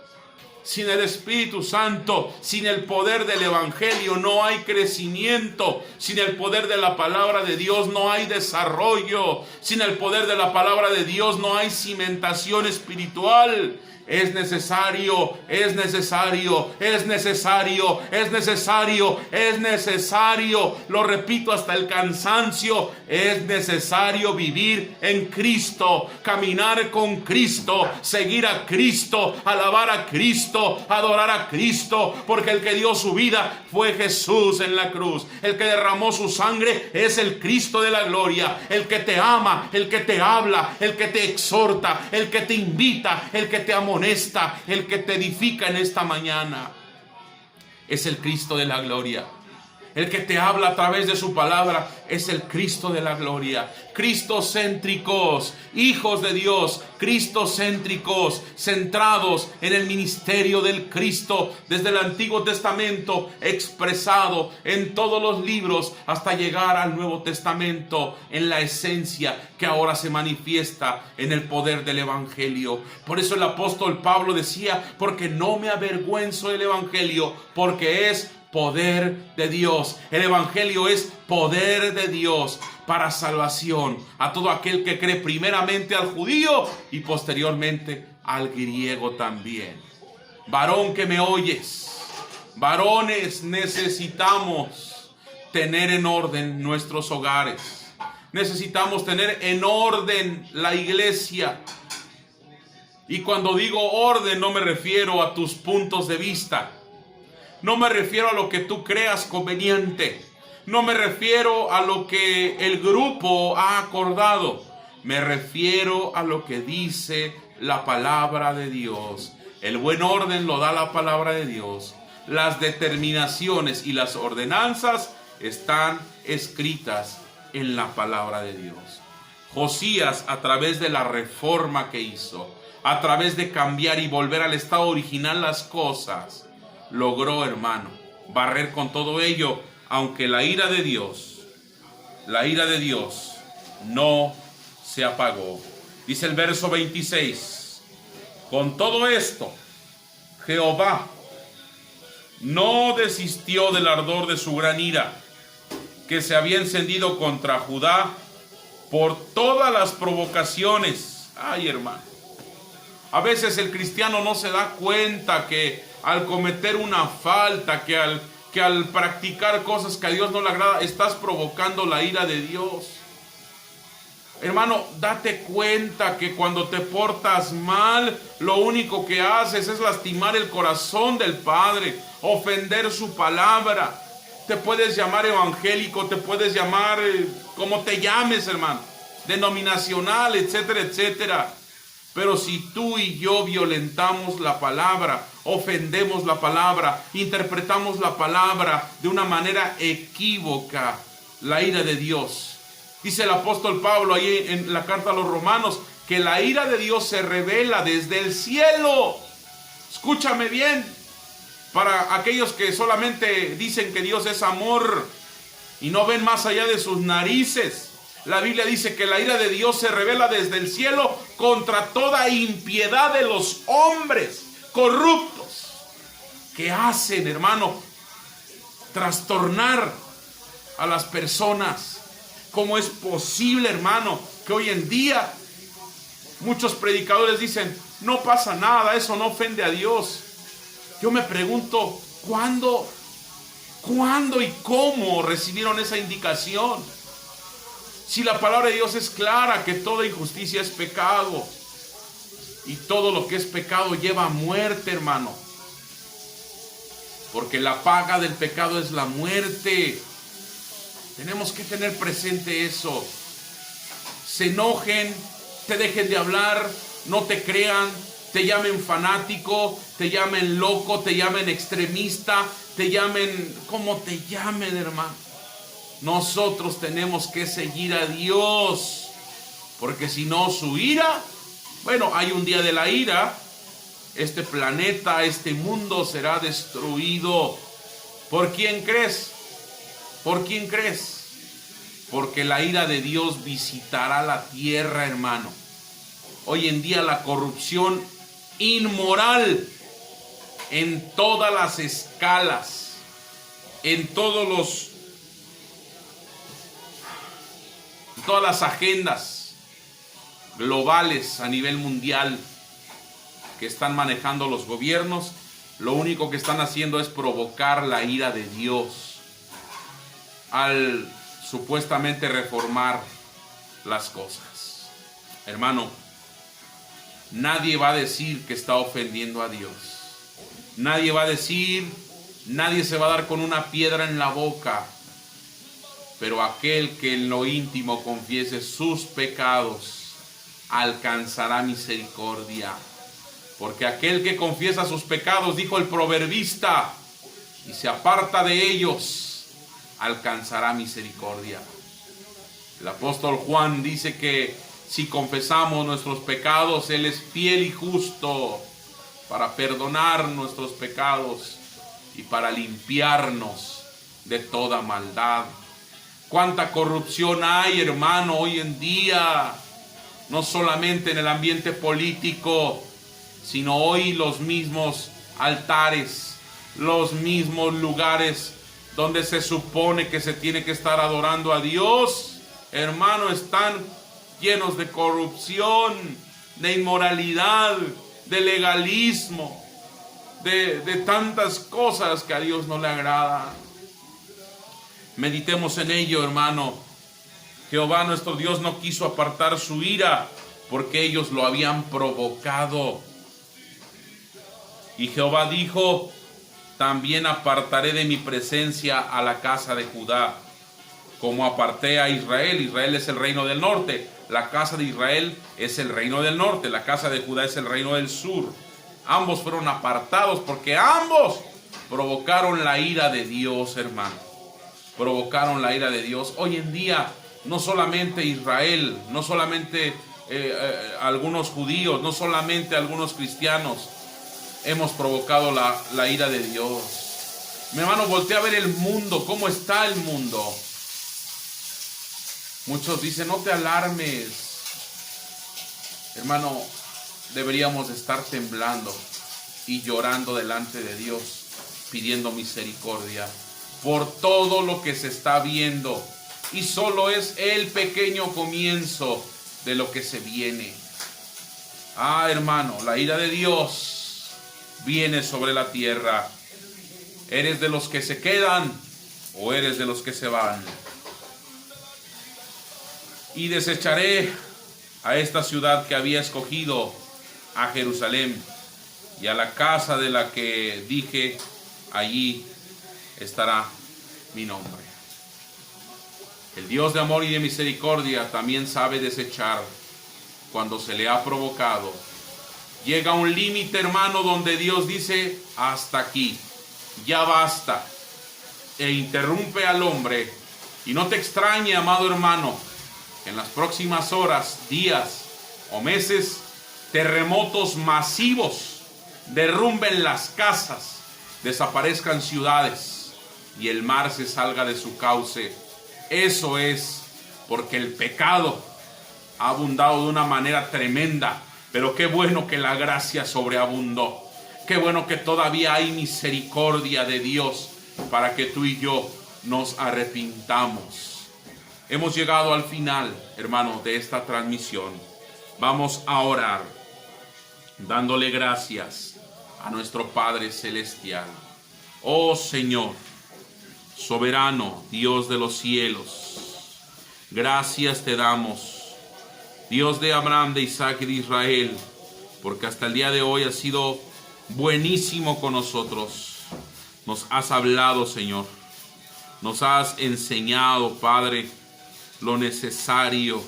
Sin el Espíritu Santo, sin el poder del Evangelio, no hay crecimiento. Sin el poder de la palabra de Dios no hay desarrollo. Sin el poder de la palabra de Dios no hay cimentación espiritual. Es necesario, es necesario, es necesario, es necesario, es necesario. Lo repito hasta el cansancio. Es necesario vivir en Cristo, caminar con Cristo, seguir a Cristo, alabar a Cristo, adorar a Cristo, porque el que dio su vida fue Jesús en la cruz. El que derramó su sangre es el Cristo de la gloria. El que te ama, el que te habla, el que te exhorta, el que te invita, el que te amonesta, el que te edifica en esta mañana, es el Cristo de la gloria. El que te habla a través de su palabra es el Cristo de la gloria. Cristocéntricos, hijos de Dios, cristocéntricos, centrados en el ministerio del Cristo, desde el Antiguo Testamento expresado en todos los libros hasta llegar al Nuevo Testamento, en la esencia que ahora se manifiesta en el poder del Evangelio. Por eso el apóstol Pablo decía: porque no me avergüenzo del Evangelio, porque es poder de Dios. El Evangelio es poder de Dios para salvación a todo aquel que cree, primeramente al judío y posteriormente al griego también. Varón que me oyes, varones, necesitamos tener en orden nuestros hogares. Necesitamos tener en orden la iglesia. Y cuando digo orden, no me refiero a tus puntos de vista. No me refiero a lo que tú creas conveniente. No me refiero a lo que el grupo ha acordado. Me refiero a lo que dice la palabra de Dios. El buen orden lo da la palabra de Dios. Las determinaciones y las ordenanzas están escritas en la palabra de Dios. Josías, a través de la reforma que hizo, a través de cambiar y volver al estado original las cosas, logró, hermano, barrer con todo ello, aunque la ira de Dios no se apagó. Dice el verso 26: con todo esto, Jehová no desistió del ardor de su gran ira, que se había encendido contra Judá por todas las provocaciones. Ay, hermano, a veces el cristiano no se da cuenta que al cometer una falta, que al practicar cosas que a Dios no le agrada, estás provocando la ira de Dios. Hermano, date cuenta que cuando te portas mal, lo único que haces es lastimar el corazón del Padre, ofender su palabra. Te puedes llamar evangélico, te puedes llamar como te llames, hermano, denominacional, etcétera, etcétera. Pero si tú y yo violentamos la palabra, ofendemos la palabra, interpretamos la palabra de una manera equívoca, la ira de Dios. Dice el apóstol Pablo ahí en la carta a los Romanos que la ira de Dios se revela desde el cielo. Escúchame bien, para aquellos que solamente dicen que Dios es amor y no ven más allá de sus narices. La Biblia dice que la ira de Dios se revela desde el cielo contra toda impiedad de los hombres corruptos que hacen, hermano, trastornar a las personas. ¿Cómo es posible, hermano, que hoy en día muchos predicadores dicen, no pasa nada, eso no ofende a Dios? Yo me pregunto, ¿cuándo y cómo recibieron esa indicación? Si la palabra de Dios es clara, que toda injusticia es pecado, y todo lo que es pecado lleva a muerte, hermano. Porque la paga del pecado es la muerte. Tenemos que tener presente eso. Se enojen, te dejen de hablar, no te crean, te llamen fanático, te llamen loco, te llamen extremista, te llamen como te llamen, hermano. Nosotros tenemos que seguir a Dios, porque si no, su ira, bueno, hay un día de la ira. Este planeta, este mundo será destruido. ¿Por quién crees? ¿Por quién crees? Porque la ira de Dios visitará la tierra, hermano. Hoy en día la corrupción inmoral en todas las escalas, en todas las agendas globales a nivel mundial que están manejando los gobiernos, lo único que están haciendo es provocar la ira de Dios al supuestamente reformar las cosas. Hermano, nadie va a decir que está ofendiendo a Dios. Nadie va a decir, nadie se va a dar con una piedra en la boca. Pero aquel que en lo íntimo confiese sus pecados alcanzará misericordia. Porque aquel que confiesa sus pecados, dijo el proverbista, y se aparta de ellos, alcanzará misericordia. El apóstol Juan dice que si confesamos nuestros pecados, Él es fiel y justo para perdonar nuestros pecados y para limpiarnos de toda maldad. Cuánta corrupción hay, hermano, hoy en día, no solamente en el ambiente político, sino hoy los mismos altares, los mismos lugares donde se supone que se tiene que estar adorando a Dios, hermano, están llenos de corrupción, de inmoralidad, de legalismo, de tantas cosas que a Dios no le agrada. Meditemos en ello, hermano. Jehová nuestro Dios no quiso apartar su ira porque ellos lo habían provocado. Y Jehová dijo, también apartaré de mi presencia a la casa de Judá, como aparté a Israel. Israel es el reino del norte. La casa de Israel es el reino del norte. La casa de Judá es el reino del sur. Ambos fueron apartados porque ambos provocaron la ira de Dios, hermano. Provocaron la ira de Dios. Hoy en día, no solamente Israel, no solamente algunos judíos, no solamente algunos cristianos, hemos provocado la ira de Dios. Mi hermano, voltea a ver el mundo, cómo está el mundo. Muchos dicen, no te alarmes. Hermano, deberíamos estar temblando y llorando delante de Dios, pidiendo misericordia por todo lo que se está viendo. Y solo es el pequeño comienzo de lo que se viene. Ah, hermano, la ira de Dios viene sobre la tierra. ¿Eres de los que se quedan o eres de los que se van? Y desecharé a esta ciudad que había escogido, a Jerusalén, y a la casa de la que dije, allí estará mi nombre. El Dios de amor y de misericordia también sabe desechar cuando se le ha provocado. Llega un límite, hermano, donde Dios dice, hasta aquí, ya basta, e interrumpe al hombre. Y no te extrañe, amado hermano, que en las próximas horas, días o meses, terremotos masivos derrumben las casas, desaparezcan ciudades y el mar se salga de su cauce. Eso es porque el pecado ha abundado de una manera tremenda, pero qué bueno que la gracia sobreabundó. Qué bueno que todavía hay misericordia de Dios para que tú y yo nos arrepintamos. Hemos llegado al final, hermanos, de esta transmisión. Vamos a orar, dándole gracias a nuestro Padre Celestial. Oh Señor, soberano, Dios de los cielos, gracias te damos, Dios de Abraham, de Isaac y de Israel, porque hasta el día de hoy has sido buenísimo con nosotros. Nos has hablado, Señor. Nos has enseñado, Padre, lo necesario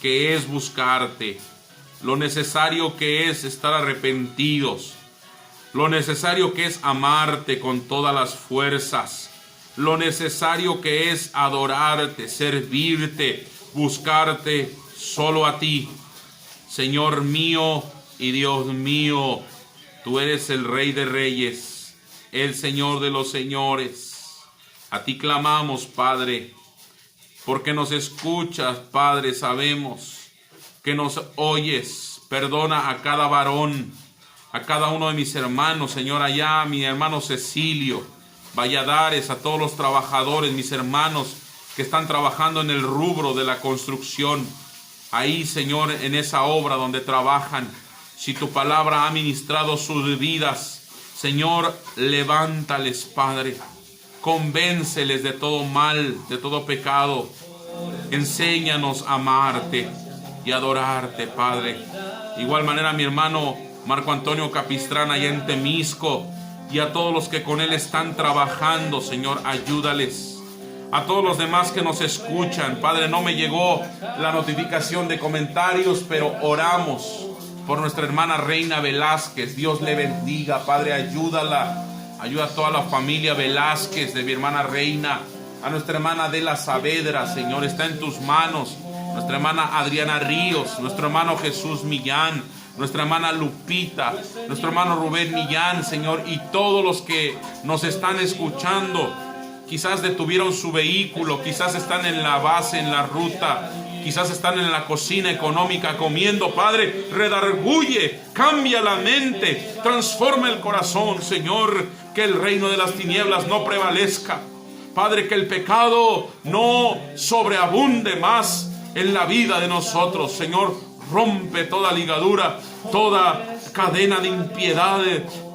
que es buscarte, lo necesario que es estar arrepentidos, lo necesario que es amarte con todas las fuerzas, lo necesario que es adorarte, servirte, buscarte solo a ti. Señor mío y Dios mío, tú eres el Rey de Reyes, el Señor de los señores. A ti clamamos, Padre, porque nos escuchas, Padre. Sabemos que nos oyes. Perdona a cada varón, a cada uno de mis hermanos, Señor, allá, mi hermano Cecilio, Valladares, a todos los trabajadores, mis hermanos que están trabajando en el rubro de la construcción. Ahí, Señor, en esa obra donde trabajan, si tu palabra ha ministrado sus vidas, Señor, levántales, Padre. Convénceles de todo mal, de todo pecado. Enséñanos a amarte y adorarte, Padre. De igual manera, mi hermano Marco Antonio Capistrán, allá en Temisco, y a todos los que con él están trabajando, Señor, ayúdales. A todos los demás que nos escuchan, Padre, no me llegó la notificación de comentarios, pero oramos por nuestra hermana Reina Velázquez. Dios le bendiga, Padre, ayúdala. Ayuda a toda la familia Velázquez de mi hermana Reina. A nuestra hermana Adela Saavedra, Señor, está en tus manos. Nuestra hermana Adriana Ríos, nuestro hermano Jesús Millán, nuestra hermana Lupita, nuestro hermano Rubén Millán, Señor, y todos los que nos están escuchando. Quizás detuvieron su vehículo, quizás están en la base, en la ruta, quizás están en la cocina económica comiendo. Padre, redarguye, cambia la mente, transforma el corazón, Señor, que el reino de las tinieblas no prevalezca. Padre, que el pecado no sobreabunde más en la vida de nosotros. Señor, rompe toda ligadura, toda cadena de impiedad,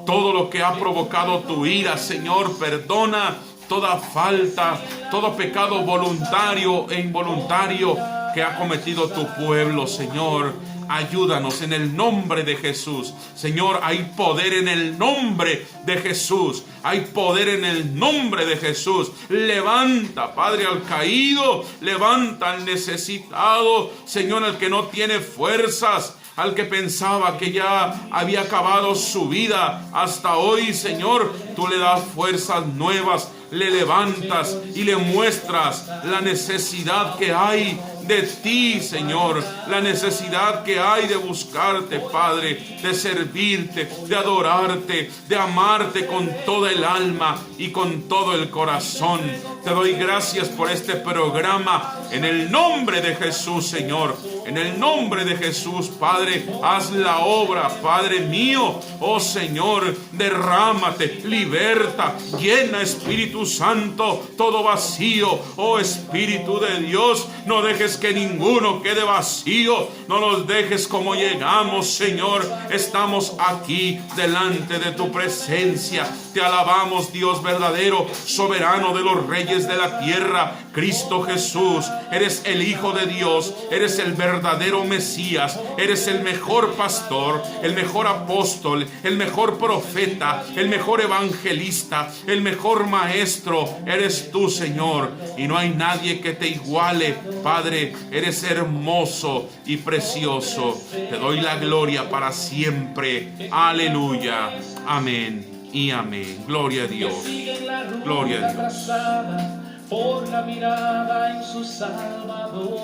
todo lo que ha provocado tu ira. Señor, perdona toda falta, todo pecado voluntario e involuntario que ha cometido tu pueblo. Señor, ayúdanos en el nombre de Jesús. Señor, hay poder en el nombre de Jesús. Hay poder en el nombre de Jesús. Levanta, Padre, al caído. Levanta al necesitado. Señor, al que no tiene fuerzas, al que pensaba que ya había acabado su vida. Hasta hoy, Señor, tú le das fuerzas nuevas. Le levantas y le muestras la necesidad que hay de ti, Señor, la necesidad que hay de buscarte, Padre, de servirte, de adorarte, de amarte con toda el alma y con todo el corazón. Te doy gracias por este programa, en el nombre de Jesús, Señor, en el nombre de Jesús, Padre, haz la obra, Padre mío. Oh Señor, derrámate, liberta, llena, Espíritu Santo, todo vacío. Oh Espíritu de Dios, no dejes que ninguno quede vacío, no los dejes como llegamos, Señor. Estamos aquí delante de tu presencia, te alabamos, Dios verdadero, soberano de los reyes de la tierra. Cristo Jesús, eres el Hijo de Dios, eres el verdadero Mesías, eres el mejor pastor, el mejor apóstol, el mejor profeta, el mejor evangelista, el mejor maestro. Eres tú, Señor, y no hay nadie que te iguale. Padre, eres hermoso y precioso. Te doy la gloria para siempre. Aleluya. Amén y amén. Gloria a Dios. Gloria a Dios. Por la mirada en su Salvador.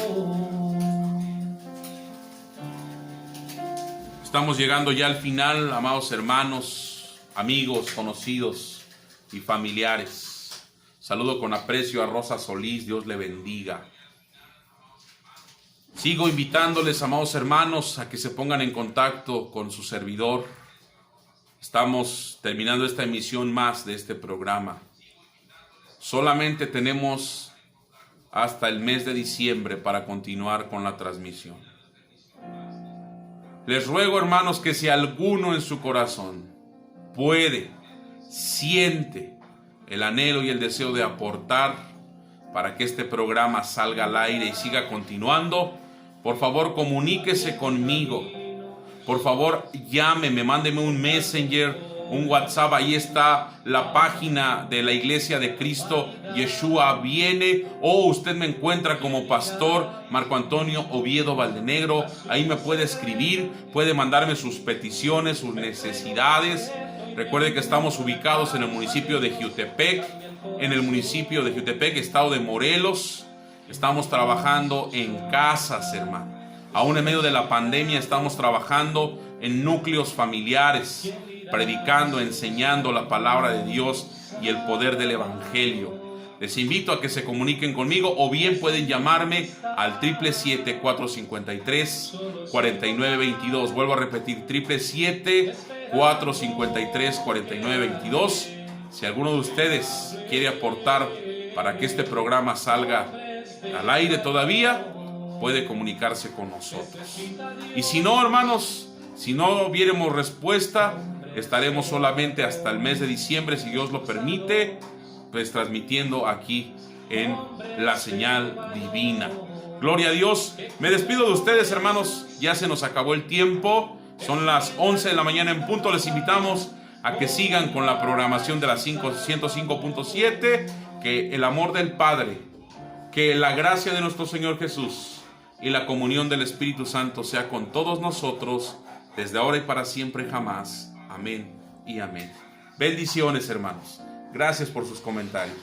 Estamos llegando ya al final, amados hermanos, amigos, conocidos y familiares. Saludo con aprecio a Rosa Solís, Dios le bendiga. Sigo invitándoles, amados hermanos, a que se pongan en contacto con su servidor. Estamos terminando esta emisión más de este programa. Solamente tenemos hasta el mes de diciembre para continuar con la transmisión. Les ruego, hermanos, que si alguno en su corazón puede, siente el anhelo y el deseo de aportar para que este programa salga al aire y siga continuando, por favor comuníquese conmigo. Por favor llámeme, mándeme un Messenger, un WhatsApp. Ahí está la página de la Iglesia de Cristo Yeshua Viene, o usted me encuentra como Pastor Marco Antonio Oviedo Valdenegro. Ahí me puede escribir, puede mandarme sus peticiones, sus necesidades. Recuerde que estamos ubicados en el municipio de Jiutepec, estado de Morelos. Estamos trabajando en casas, hermano. Aún en medio de la pandemia estamos trabajando en núcleos familiares, predicando, enseñando la palabra de Dios y el poder del Evangelio. Les invito a que se comuniquen conmigo, o bien pueden llamarme al 777-453-4922. Vuelvo a repetir, 777-453-4922. Si alguno de ustedes quiere aportar para que este programa salga al aire todavía, puede comunicarse con nosotros. Y si no, hermanos, si no viéremos respuesta, estaremos solamente hasta el mes de diciembre, si Dios lo permite, pues transmitiendo aquí en la señal divina. Gloria a Dios. Me despido de ustedes, hermanos. Ya se nos acabó el tiempo. Son las 11 de la mañana en punto. Les invitamos a que sigan con la programación de la 105.7. Que el amor del Padre, que la gracia de nuestro Señor Jesús y la comunión del Espíritu Santo sea con todos nosotros, desde ahora y para siempre jamás. Amén y amén. Bendiciones, hermanos. Gracias por sus comentarios.